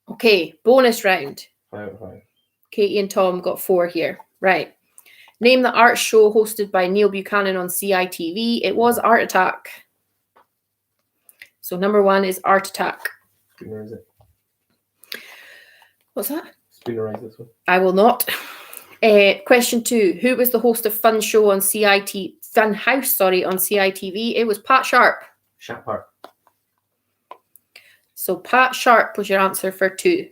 Okay, bonus round. 5 out of 5. Katie and Tom got 4 here. Right. Name the art show hosted by Neil Buchanan on CITV. It was Art Attack. So number 1 is Art Attack. Spoonerize it. What's that? Spoonerize this one. I will not. Question 2. Who was the host of Fun Show on Fun House, on CITV? It was Pat Sharp. Shapart. So Pat Sharp was your answer for 2.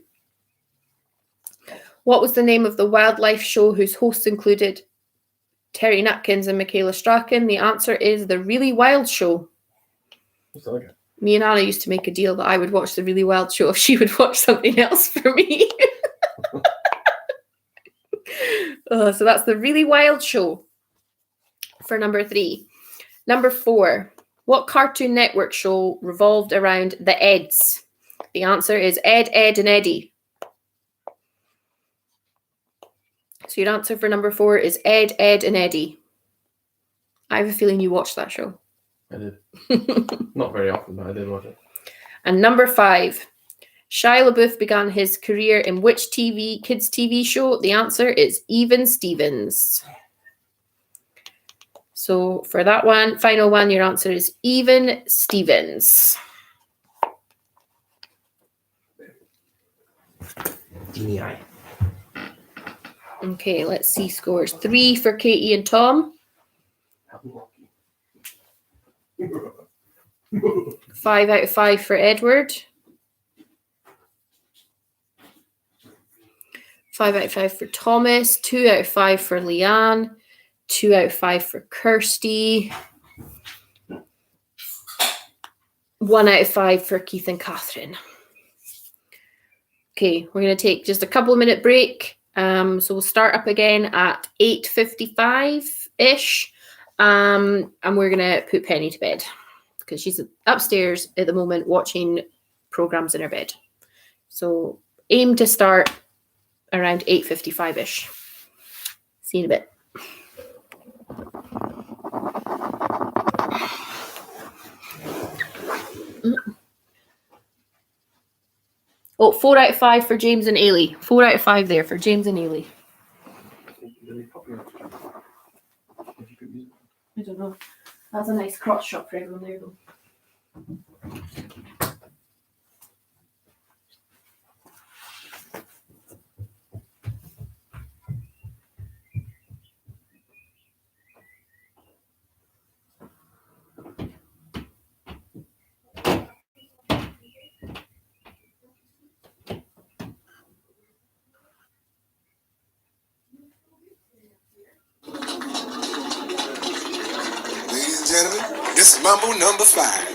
What was the name of the wildlife show whose hosts included Terry Nutkins and Michaela Strachan? The answer is The Really Wild Show. What's that again? Me and Anna used to make a deal that I would watch The Really Wild Show if she would watch something else for me. So that's The Really Wild Show for number 3. Number 4. What Cartoon Network show revolved around the Eds? The answer is Ed, Edd and Eddy. So your answer for number 4 is Ed, Edd and Eddy. I have a feeling you watched that show. I did. Not very often, but I did watch it. And number 5. Shia LaBeouf began his career in which kids TV show? The answer is Even Stevens. So for that one, final one, your answer is Even Stevens. DEI. Okay, let's see scores. 3 for Katie and Tom. 5 out of 5 for Edward. 5 out of 5 for Thomas. 2 out of 5 for Leanne. 2 out of 5 for Kirsty. 1 out of 5 for Keith and Catherine. Okay, we're going to take just a couple of minute break. So we'll start up again at 8:55-ish. And we're going to put Penny to bed because she's upstairs at the moment watching programs in her bed. So aim to start around 8:55-ish. See you in a bit. Oh, 4 out of 5 for James and Ailey. 4 out of 5 there for James and Ailey. I don't know. That's a nice crotch shot for everyone there, though. Ladies and gentlemen, this is Mambo number 5.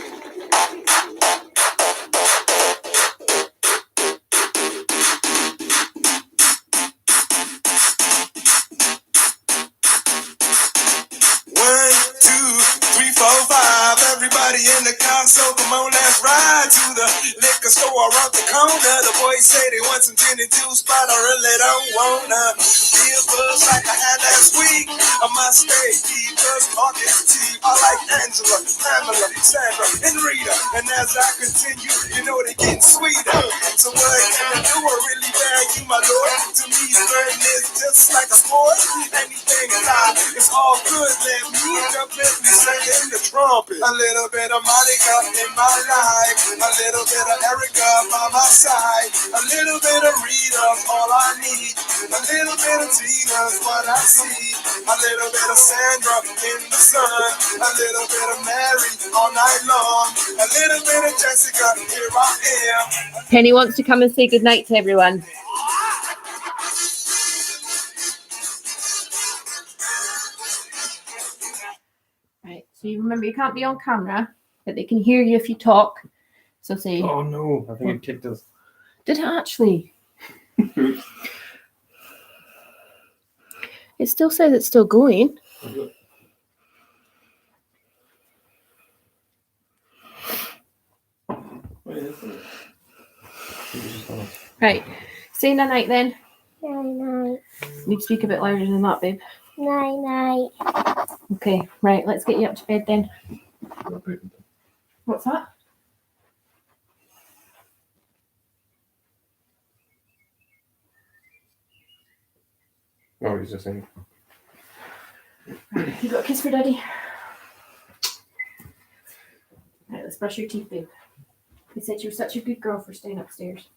Everybody in the car, so come on, let's ride to the liquor store around the corner. The boys say they want some gin and juice, but I really don't wanna be a buzz like I had last week. I must stay deep, cause talking to tea. I like Angela, Pamela, Sandra, and Rita. And as I continue, you know they getting sweeter. So what can I do? I really beg you, my lord. To me, flirting is just like a sport. Anything is hot, it's all good. Let me jump in and sing in the trumpet. A little bit of Monica in my life, a little bit of Erica by my side. A little bit of Rita's all I need. A little bit of Tina's what I see. A little bit of Sandra in the sun. A little bit of Mary all night long. A little bit of Jessica, here I am. Penny wants to come and say goodnight to everyone. Right, so you remember you can't be on camera, but they can hear you if you talk. So say, Oh no, I think it kicked us. did it actually? It still says it's still going. Right, say night then. Night, You speak a bit louder than that, babe. night, night. Okay, right, let's get you up to bed then. What's that? Oh, he's just saying. You got a kiss for daddy? Right, let's brush your teeth, babe. He said you were such a good girl for staying upstairs.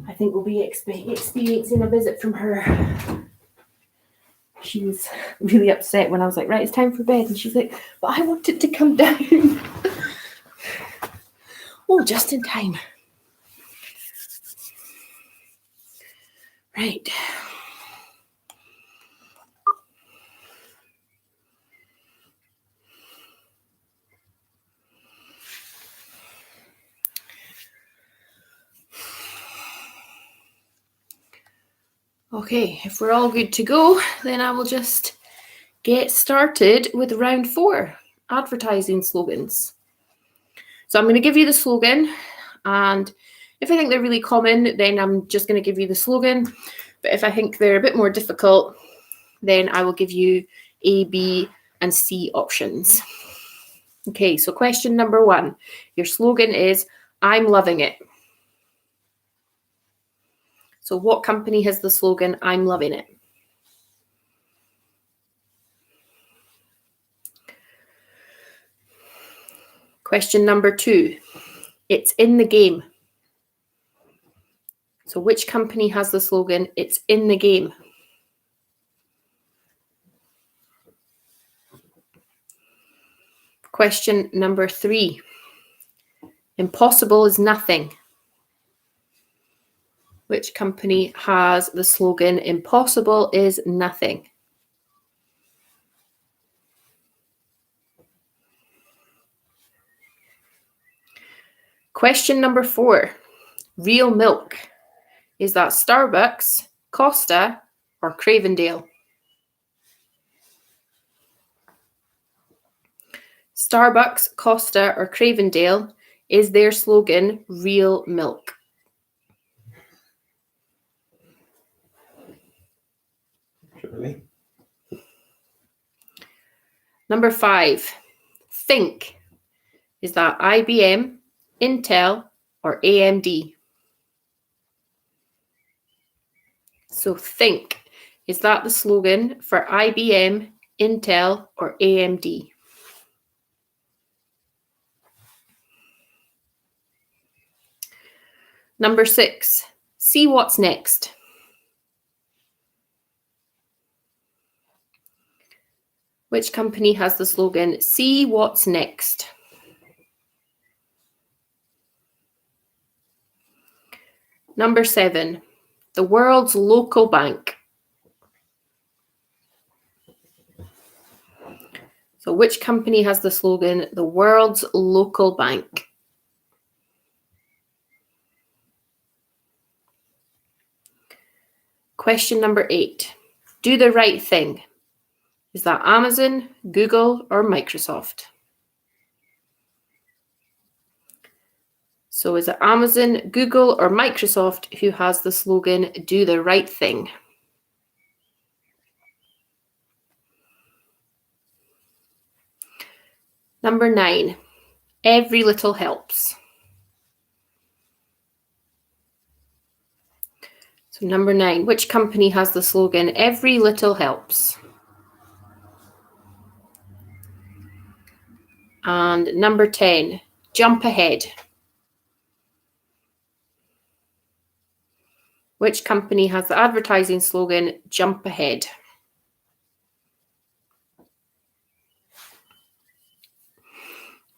I think we'll be experiencing a visit from her. She was really upset when I was like, right, it's time for bed. And she's like, but I want it to come down. Oh, just in time. Right. Okay, if we're all good to go, then I will just get started with round 4, advertising slogans. So I'm going to give you the slogan, and if I think they're really common, then I'm just going to give you the slogan. But if I think they're a bit more difficult, then I will give you A, B, and C options. Okay, so question number 1. Your slogan is, I'm loving it. So what company has the slogan, I'm loving it? Question number 2. It's in the game. So which company has the slogan, it's in the game? Question number 3. Impossible is nothing. Which company has the slogan, impossible is nothing? Question number 4. Real milk. Is that Starbucks, Costa, or Cravendale? Starbucks, Costa, or Cravendale, is their slogan real milk? Surely. Number 5. Think. Is that IBM, Intel, or AMD? So think. Is that the slogan for IBM, Intel, or AMD? Number 6. See what's next. Which company has the slogan, see what's next? Number 7. The world's local bank. So which company has the slogan, the world's local bank? Question number 8. Do the right thing. Is that Amazon, Google, or Microsoft? So is it Amazon, Google, or Microsoft who has the slogan, do the right thing? Number 9. Every little helps. So number 9, which company has the slogan, every little helps? And number 10, jump ahead. Which company has the advertising slogan, jump ahead?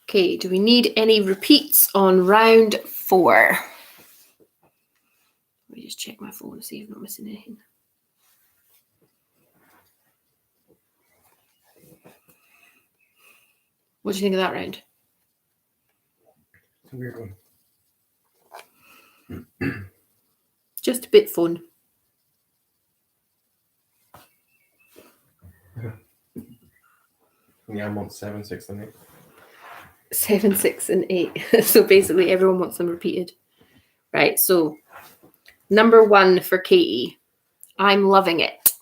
Okay, do we need any repeats on round 4? Let me just check my phone to see if I'm not missing anything. What do you think of that round? It's a weird one. Just a bit fun. Yeah, I'm on 7, 6, and 8. 7, 6, and 8. So basically everyone wants them repeated. Right, so number 1 for Katie. I'm loving it.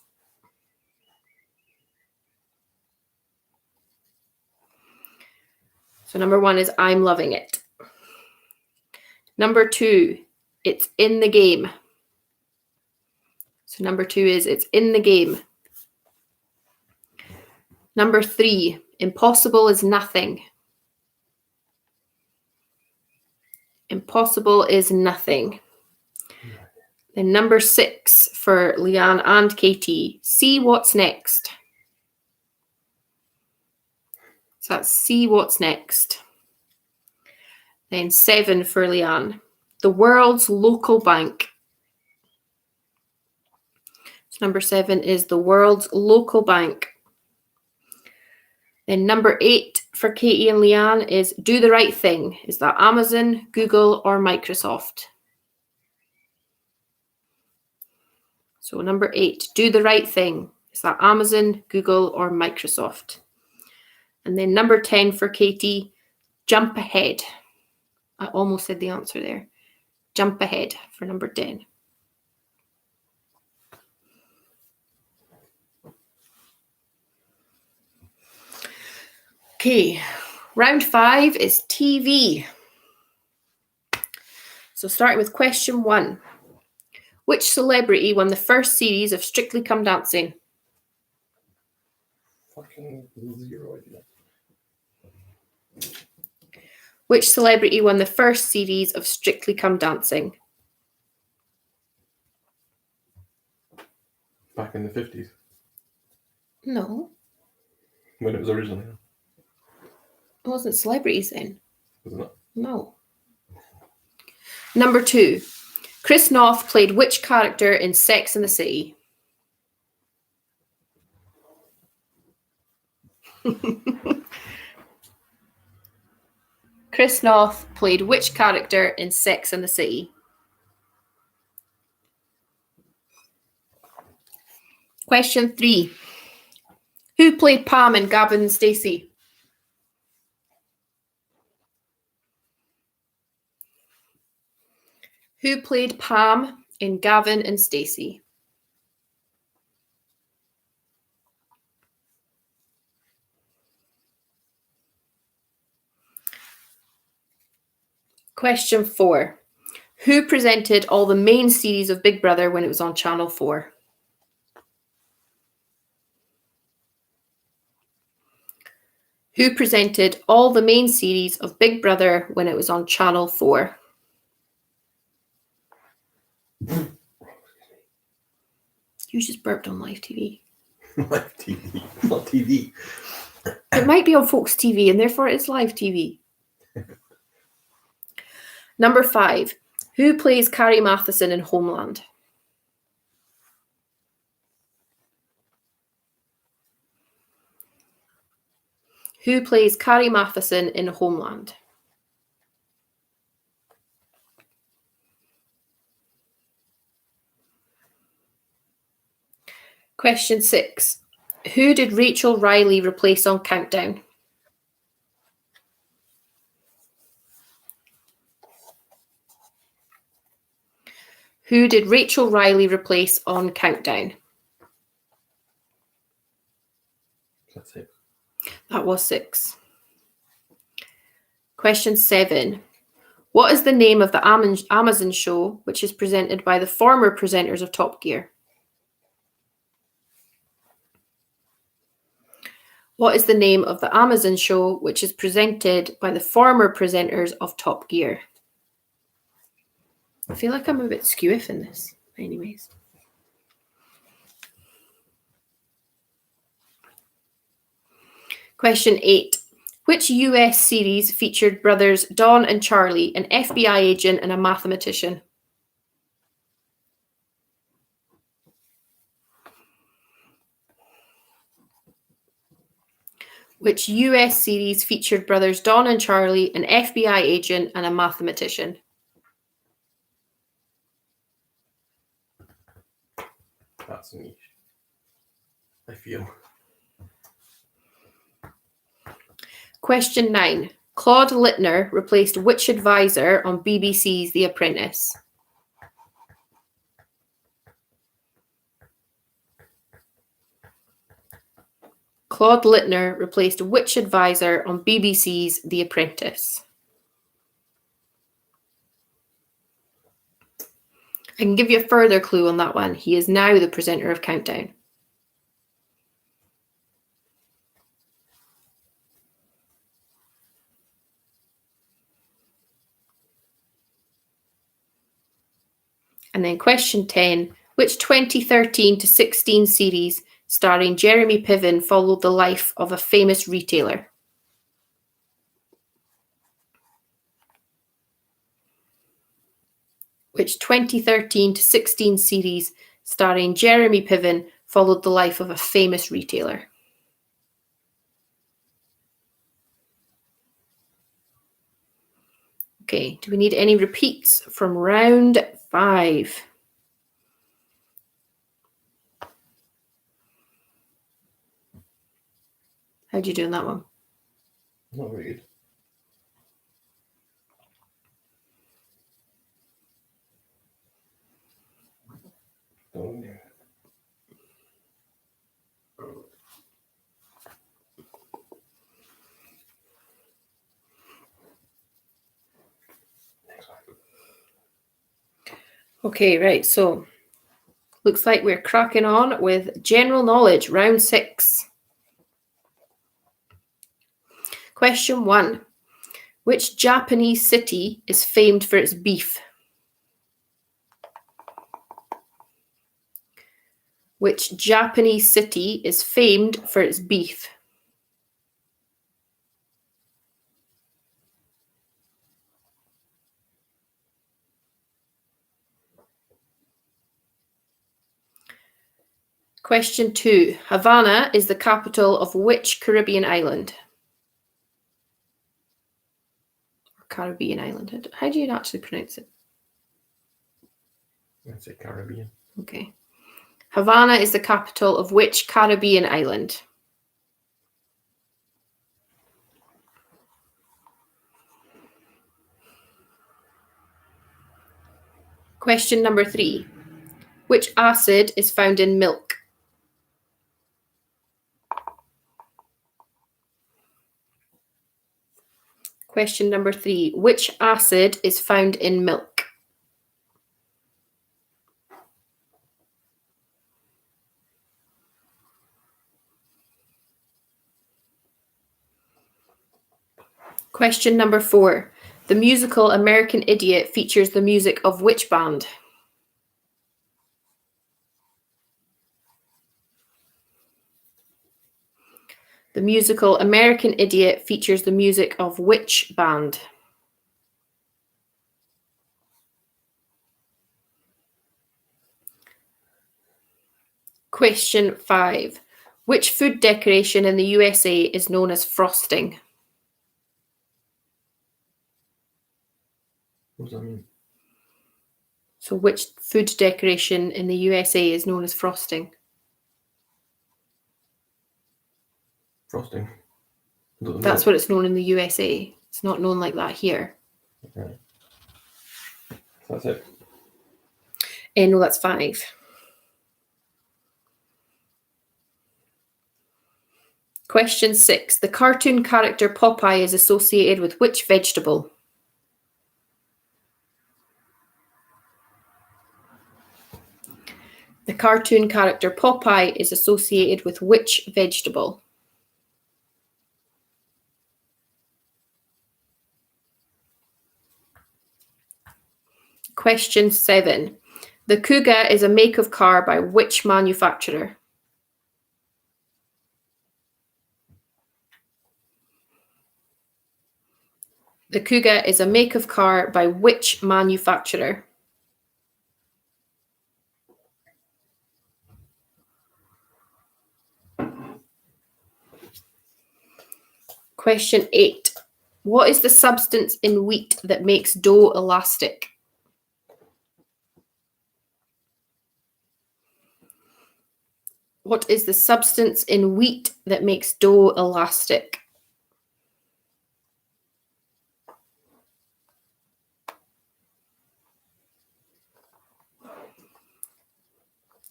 So number 1 is I'm loving it. Number 2, it's in the game. So number 2 is it's in the game. Number 3, impossible is nothing. Impossible is nothing. Then number 6 for Leanne and Katie, see what's next. So that's see what's next. Then 7 for Leanne, the world's local bank. Number 7 is the world's local bank. Then number 8 for Katie and Leanne is do the right thing. Is that Amazon, Google, or Microsoft? So number 8, do the right thing. Is that Amazon, Google, or Microsoft? And then number 10 for Katie, jump ahead. I almost said the answer there. Jump ahead for number 10. Okay, round 5 is TV. So starting with question 1. Which celebrity won the first series of Strictly Come Dancing? Fucking zero idea. Which celebrity won the first series of Strictly Come Dancing? Back in the 50s, No, when it was originally, it wasn't celebrities then. wasn't it? No. Number 2. Chris Noth played which character in Sex and the City? Chris Noth played which character in Sex and the City? Question 3. Who played Pam in Gavin and Stacey? Who played Pam in Gavin and Stacey? Question 4. Who presented all the main series of Big Brother when it was on Channel 4? Who presented all the main series of Big Brother when it was on Channel 4? You just burped on live TV. Live TV, not TV. It might be on Folks TV and therefore it's live TV. Number 5. Who plays Carrie Matheson in Homeland? Who plays Carrie Matheson in Homeland? Question 6. Who did Rachel Riley replace on Countdown? Who did Rachel Riley replace on Countdown? That's it. That was 6. Question 7. What is the name of the Amazon show which is presented by the former presenters of Top Gear? What is the name of the Amazon show which is presented by the former presenters of Top Gear? I feel like I'm a bit skewiff in this, anyways. Question 8. Which US series featured brothers Don and Charlie, an FBI agent and a mathematician? Which US series featured brothers Don and Charlie, an FBI agent and a mathematician? That's niche. I feel. Question 9. Claude Littner replaced which advisor on BBC's The Apprentice? Claude Littner replaced which advisor on BBC's The Apprentice? I can give you a further clue on that one. He is now the presenter of Countdown. And then question 10. Which 2013 to 16 series starring Jeremy Piven followed the life of a famous retailer? Which 2013 to 16 series starring Jeremy Piven, followed the life of a famous retailer? Okay, do we need any repeats from round 5? How'd you do in that one? Not very good. Oh, yeah. Next one. Okay, right, so looks like we're cracking on with general knowledge, round 6. Question 1. Which Japanese city is famed for its beef? Which Japanese city is famed for its beef? Question 2. Havana is the capital of which Caribbean island? Or Caribbean island. How do you actually pronounce it? I'd say Caribbean. Okay. Havana is the capital of which Caribbean island? Question number 3. Which acid is found in milk? Question number 3. Which acid is found in milk? Question number 4. The musical American Idiot features the music of which band? The musical American Idiot features the music of which band? Question 5. Which food decoration in the USA is known as frosting? What does that mean? So which food decoration in the USA is known as frosting? Frosting. Doesn't That's know. what it's known in the USA. It's not known like that here. Okay. So that's it. No, that's 5. Question 6. The cartoon character Popeye is associated with which vegetable? The cartoon character Popeye is associated with which vegetable? Question 7. The Kuga is a make of car by which manufacturer? The Kuga is a make of car by which manufacturer? Question 8. What is the substance in wheat that makes dough elastic? What is the substance in wheat that makes dough elastic?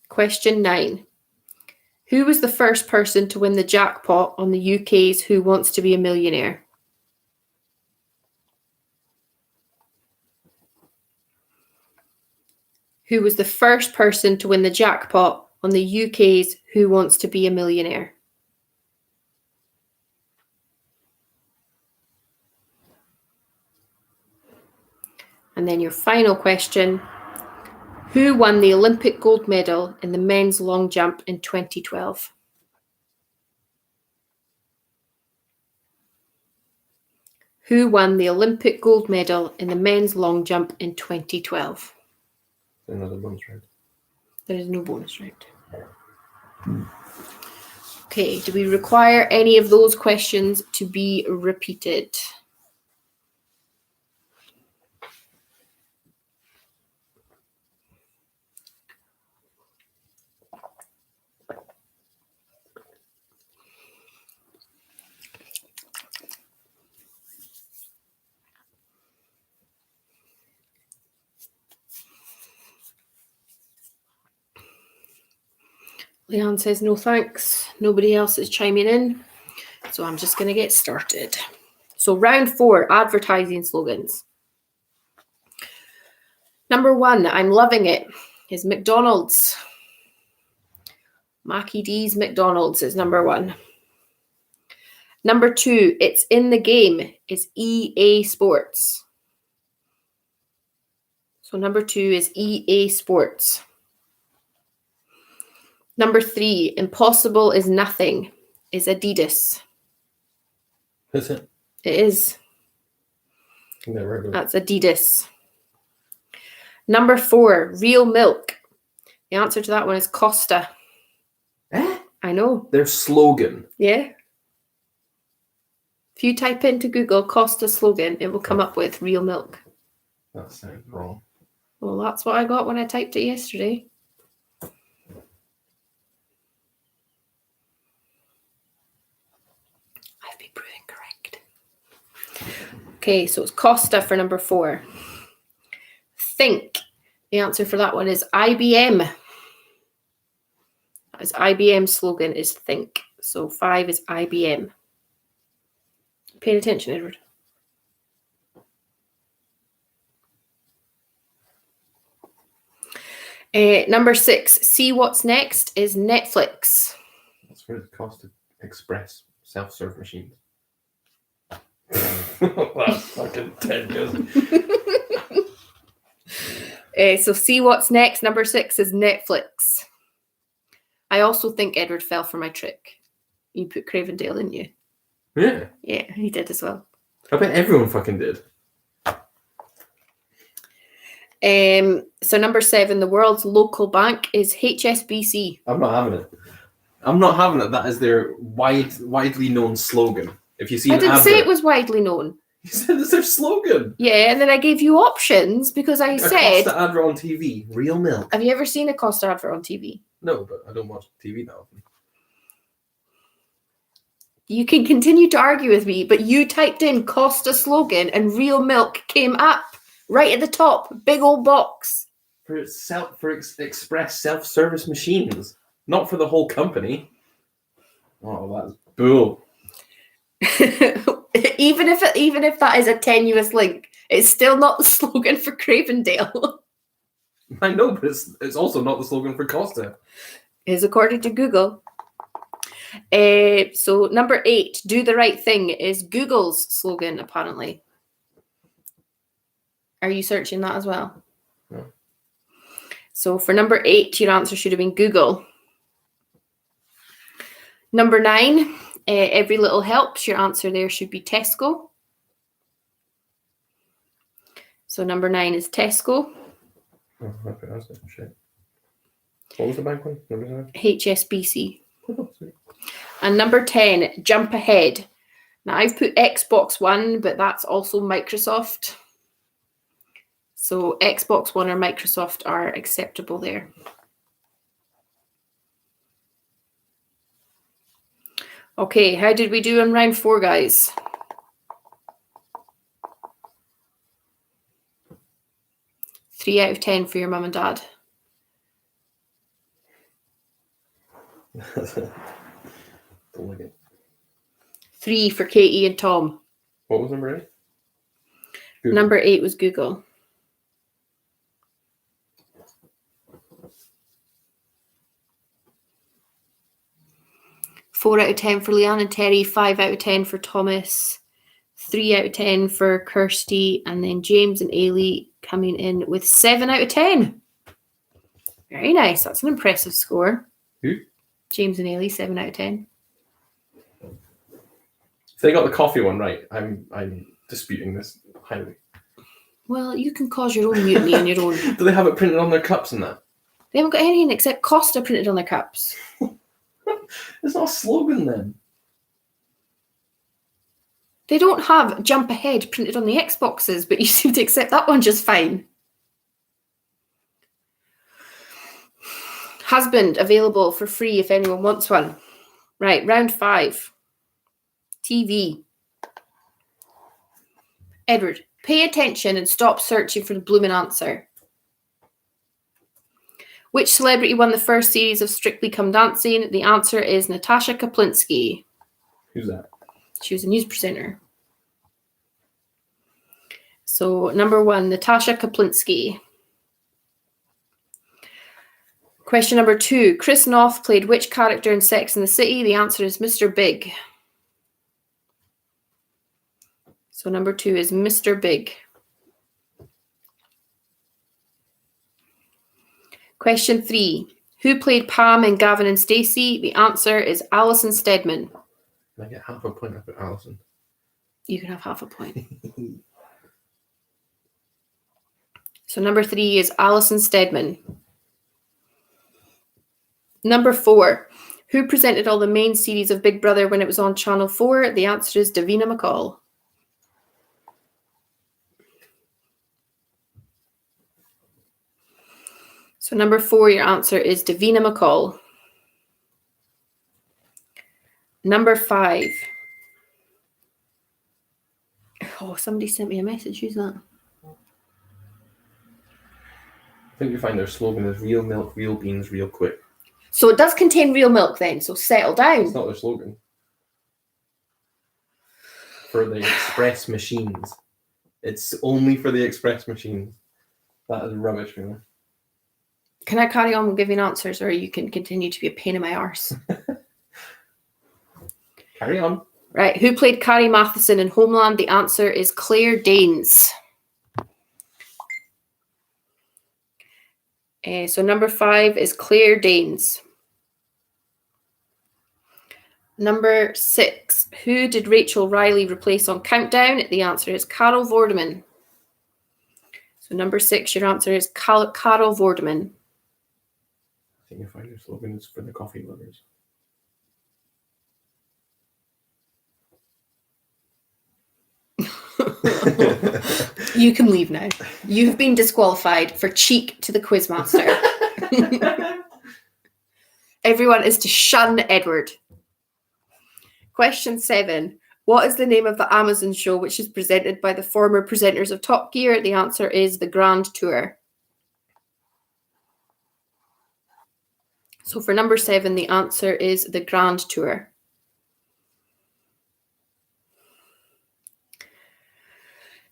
Question 9. Who was the first person to win the jackpot on the UK's Who Wants to Be a Millionaire? Who was the first person to win the jackpot on the UK's Who Wants to Be a Millionaire? And then your final question. Who won the Olympic gold medal in the men's long jump in 2012? Who won the Olympic gold medal in the men's long jump in 2012? Another bonus round. There is no bonus round. Okay, do we require any of those questions to be repeated? Leanne says no thanks. Nobody else is chiming in. So I'm just going to get started. So round 4, advertising slogans. Number 1, I'm loving it, is McDonald's. Mackie D's McDonald's is number 1. Number 2, it's in the game, is EA Sports. So number 2 is EA Sports. Number 3, impossible is nothing, is Adidas. Is it? It is. Never heard of it. That's Adidas. Number 4, real milk. The answer to that one is Costa. Eh? I know. Their slogan. Yeah. If you type into Google Costa slogan, it will come up with real milk. That sounds wrong. Well, that's what I got when I typed it yesterday. I've been proven correct. Okay, so it's Costa for number 4. Think. The answer for that one is IBM. As IBM slogan is think. So 5 is IBM. Paying attention, Edward. Number 6, see what's next is Netflix. That's for the Costa Express self-serve machines. That's fucking 10 years. So see what's next. Number 6 is Netflix. I also think Edward fell for my trick. You put Cravendale, didn't you? Yeah. Yeah, he did as well. I bet everyone fucking did. So number 7, the world's local bank is HSBC. I'm not having it. I'm not having it. That is their widely known slogan. If you see I an didn't say advert- it was widely known. You said it's their slogan. Yeah, and then I gave you options because I A said, Costa advert on TV. Real milk. have you ever seen a Costa advert on TV? No, but I don't watch TV that often. You can continue to argue with me, but you typed in Costa slogan and real milk came up right at the top. Big old box. For express self-service machines, not for the whole company. Oh, that's bull. even if that is a tenuous link, it's still not the slogan for Cravendale. I know, but it's also not the slogan for Costa. Is according to Google. So number 8, do the right thing is Google's slogan, apparently. Are you searching that as well? No. So for number 8, your answer should have been Google. Number 9, every little helps. Your answer there should be Tesco. So number 9 is Tesco. Oh, okay, that's it. Shit. What was the bank one? Number 7? HSBC. Oh, sweet. And number 10, jump ahead. Now I've put Xbox One, but that's also Microsoft. So Xbox One or Microsoft are acceptable there. Okay, how did we do in round 4, guys? Three out of 10 for your mum and dad. Don't like it. 3 for Katie and Tom. What was number 8? Google. Number 8 was Google. Four out of 10 for Leanne and Terry, 5 out of 10 for Thomas, 3 out of 10 for Kirsty, and then James and Ailey coming in with 7 out of 10. Very nice. That's an impressive score. Who? James and Ailey, 7 out of 10. If they got the coffee one right, I'm disputing this highly. Well, you can cause your own mutiny on your own. Do they have it printed on their cups and that? They haven't got anything except Costa printed on their cups. It's not a slogan then. They don't have Jump Ahead printed on the Xboxes, but you seem to accept that one just fine. Husband available for free if anyone wants one. Right, round 5. TV. Edward, pay attention and stop searching for the blooming answer. Which celebrity won the first series of Strictly Come Dancing? The answer is Natasha Kaplinsky. Who's that? She was a news presenter. So, number 1, Natasha Kaplinsky. Question number 2. Chris Noth played which character in Sex and the City? The answer is Mr. Big. So, number 2 is Mr. Big. Question 3. Who played Pam in Gavin and Stacey? The answer is Alison Steadman. Can I get half a point up at Alison? You can have half a point. So number 3 is Alison Steadman. Number 4. Who presented all the main series of Big Brother when it was on Channel 4? The answer is Davina McCall. So number 4, your answer is Davina McCall. Number 5. Oh, somebody sent me a message. Who's that? I think you find their slogan is real milk, real beans, real quick. So it does contain real milk then, so settle It's down. not their slogan. For the express machines. It's only for the express machines. That is rubbish, you know. Can I carry on with giving answers, or you can continue to be a pain in my arse? Carry on. Right, who played Carrie Matheson in Homeland? The answer is Claire Danes. So number 5 is Claire Danes. Number 6, who did Rachel Riley replace on Countdown? The answer is Carol Vorderman. So number 6, your answer is Carol Vorderman. I think you find your slogan is for the coffee lovers. You can leave now. You've been disqualified for cheek to the quizmaster. Everyone is to shun Edward. Question 7. What is the name of the Amazon show which is presented by the former presenters of Top Gear? The answer is The Grand Tour. So for number 7, the answer is The Grand Tour.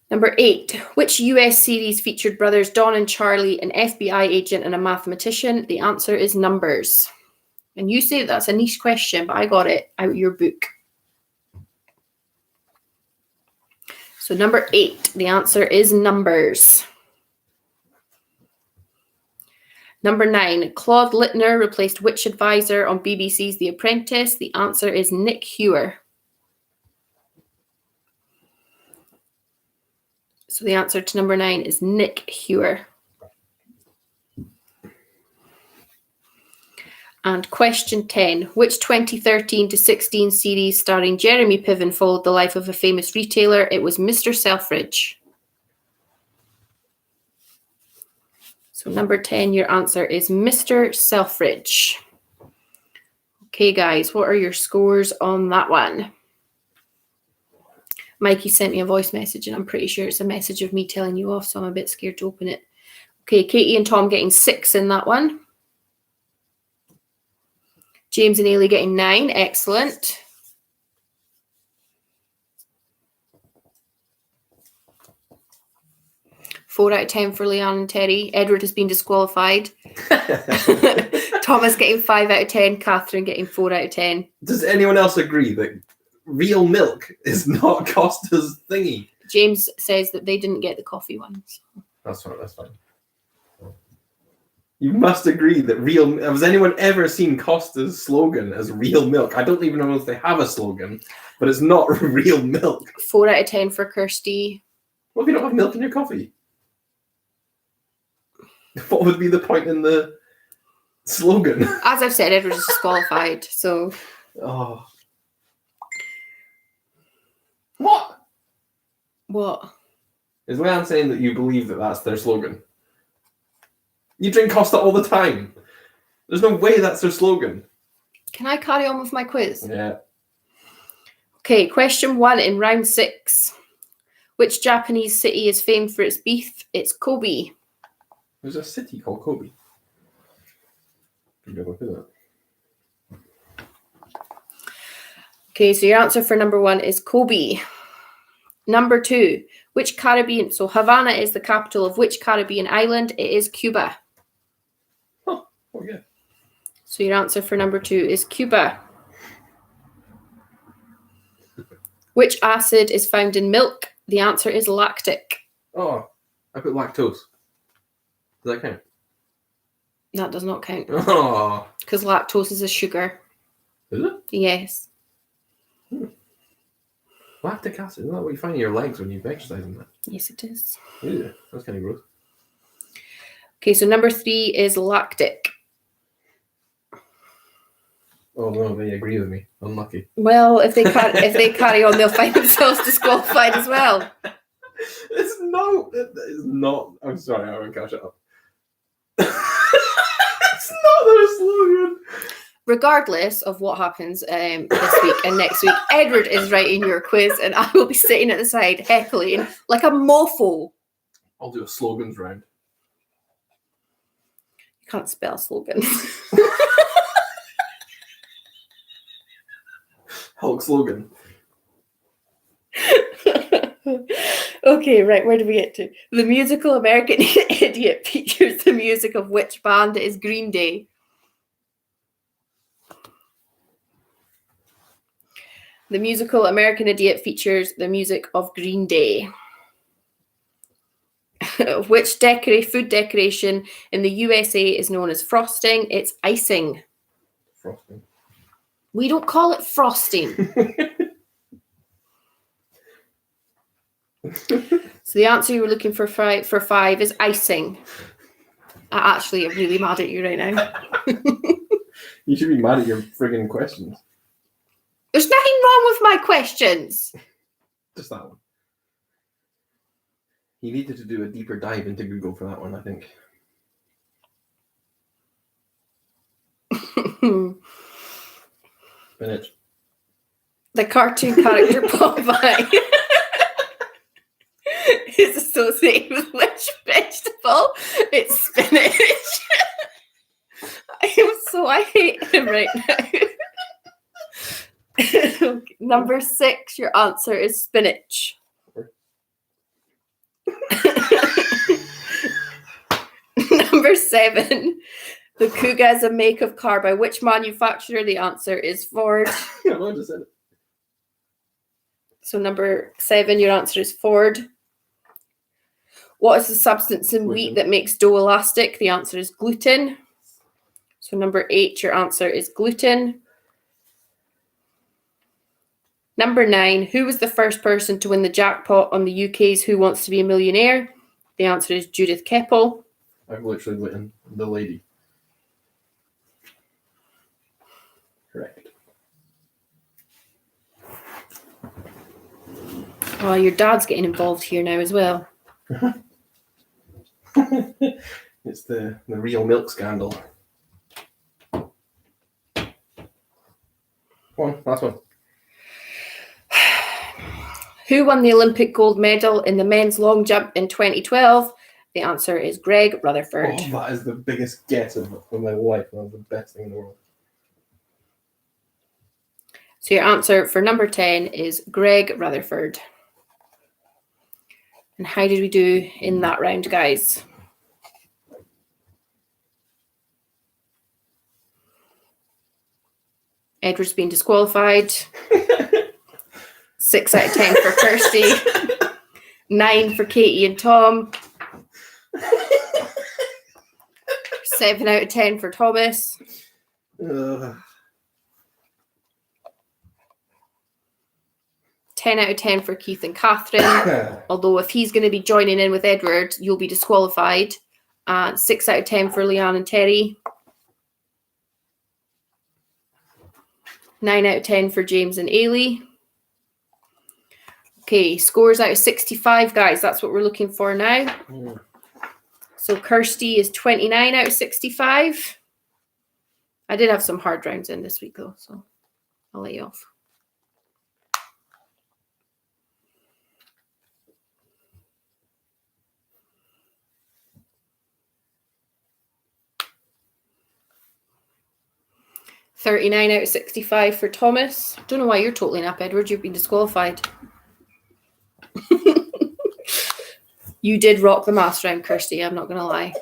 Number 8, which US series featured brothers Don and Charlie, an FBI agent and a mathematician? The answer is Numbers. And you say that's a niche question, but I got it out of your book. So number 8, the answer is Numbers. Number 9, Claude Littner replaced which advisor on BBC's The Apprentice? The answer is Nick Hewer. So the answer to number 9 is Nick Hewer. And question 10, which 2013 to 16 series starring Jeremy Piven followed the life of a famous retailer? It was Mr. Selfridge. So number 10, your answer is Mr. Selfridge. Okay, guys, what are your scores on that one? Mikey sent me a voice message, and I'm pretty sure it's a message of me telling you off, so I'm a bit scared to open it. Okay, Katie and Tom getting 6 in that one. James and Ailey getting 9. Excellent. Four out of 10 for Leanne and Terry. Edward has been disqualified. Thomas getting 5 out of 10. Catherine getting 4 out of 10. Does anyone else agree that real milk is not Costa's thingy? James says that they didn't get the coffee ones. That's fine. That's fine. You must agree that real. Has anyone ever seen Costa's slogan as real milk? I don't even know if they have a slogan, but it's not real milk. 4 out of 10 for Kirsty. What if you don't have milk in your coffee? What would be the point in the slogan. As I've said, Edward is disqualified. So Oh. What? what? Is Leanne saying that you believe that that's their slogan? You drink Costa all the time. There's no way that's their slogan. Can I carry on with my quiz? Yeah. Okay, question 1 in round 6. Which Japanese city is famed for its beef? It's Kobe. There's a city called Kobe. Good look at that. Okay, so your answer for number 1 is Kobe. Number 2, which Caribbean? So Havana is the capital of which Caribbean island? It is Cuba. Oh, yeah. So your answer for number 2 is Cuba. Which acid is found in milk? The answer is lactic. Oh, I put lactose. Does that count? That does not count Oh, because lactose is a sugar. is it? Yes. Lactic acid. Isn't that what you find in your legs when you've exercised in that? Yes, it is. Yeah, that's kind of gross. Okay, so number 3 is lactic. Oh no, they agree with me. Unlucky. Well, if they carry on, they'll find themselves disqualified as well. It's not. I'm sorry, I won't catch it up. It's not their slogan. Regardless of what happens this week and next week, Edward is writing your quiz, and I will be sitting at the side heckling like a mofo. I'll do a slogans round. You can't spell slogan. Hulk slogan. Okay, right, where do we get to? The musical American Idiot features the music of which band? It is Green Day. The musical American Idiot features the music of Green Day. Which food decoration in the USA is known as frosting? It's icing. Frosting. We don't call it frosting. So the answer you were looking for 5 is icing. I actually am really mad at you right now. You should be mad at your friggin' questions. There's nothing wrong with my questions. Just that one. You needed to do a deeper dive into Google for that one, I think. Spinach. The cartoon character Popeye is associated with which vegetable? It's spinach. I hate him right now. Okay, number 6, your answer is spinach. Number 7, the Kuga is a make of car by which manufacturer? The answer is Ford. Yeah, I just said it. So number 7, your answer is Ford. What is the substance in wheat that makes dough elastic? The answer is gluten. So number 8, your answer is gluten. Number 9, who was the first person to win the jackpot on the UK's Who Wants to Be a Millionaire? The answer is Judith Keppel. I've literally written the lady. Correct. Oh, your dad's getting involved here now as well. It's the real milk scandal. One, last one. Who won the Olympic gold medal in the men's long jump in 2012? The answer is Greg Rutherford. Oh, that is the biggest guess of my life. That was the best thing in the world. So your answer for number 10 is Greg Rutherford. And how did we do in that round, guys? Edward's been disqualified. 6 out of 10 for Kirsty. 9 for Katie and Tom. 7 out of 10 for Thomas. 10 out of 10 for Keith and Catherine. Although if he's going to be joining in with Edward, you'll be disqualified. 6 out of 10 for Leanne and Terry. 9 out of 10 for James and Ailey. Okay, scores out of 65, guys. That's what we're looking for now. Mm. So Kirsty is 29 out of 65. I did have some hard rounds in this week, though, so I'll let you off. $39 out of 65 for Thomas. Don't know why you're totally up, Edward. You've been disqualified. You did rock the maths round, Kirsty. I'm not going to lie.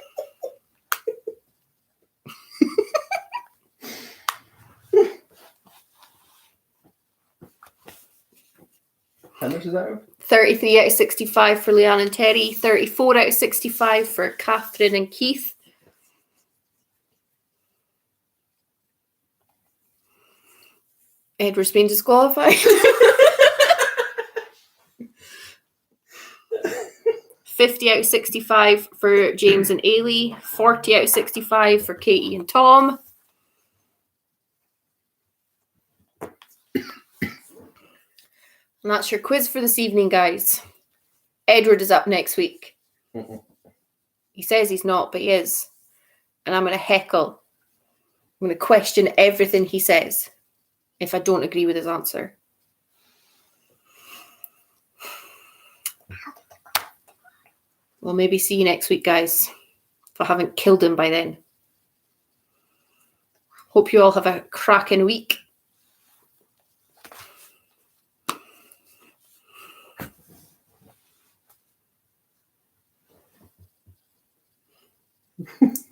How much is that? 33 out of 65 for Leanne and Terry. 34 out of 65 for Catherine and Keith. Edward's been disqualified. 50 out of 65 for James and Ailey. 40 out of 65 for Katie and Tom. And that's your quiz for this evening, guys. Edward is up next week. Mm-mm. He says he's not, but he is. And I'm going to heckle. I'm going to question everything he says if I don't agree with his answer. Well, maybe see you next week, guys, if I haven't killed him by then. Hope you all have a cracking week.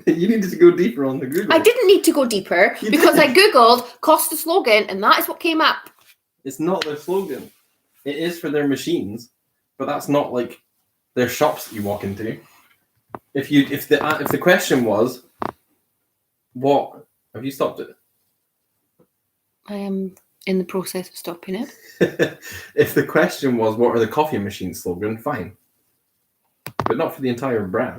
You needed to go deeper on the Google. I didn't need to go deeper You because I didn't. Googled Costa slogan and that is what came up. It's not their slogan. It is for their machines, but that's not like their shops that you walk into. If the question was, what have you stopped it? I am in the process of stopping it. If the question was, what are the coffee machine slogan? Fine, but not for the entire brand.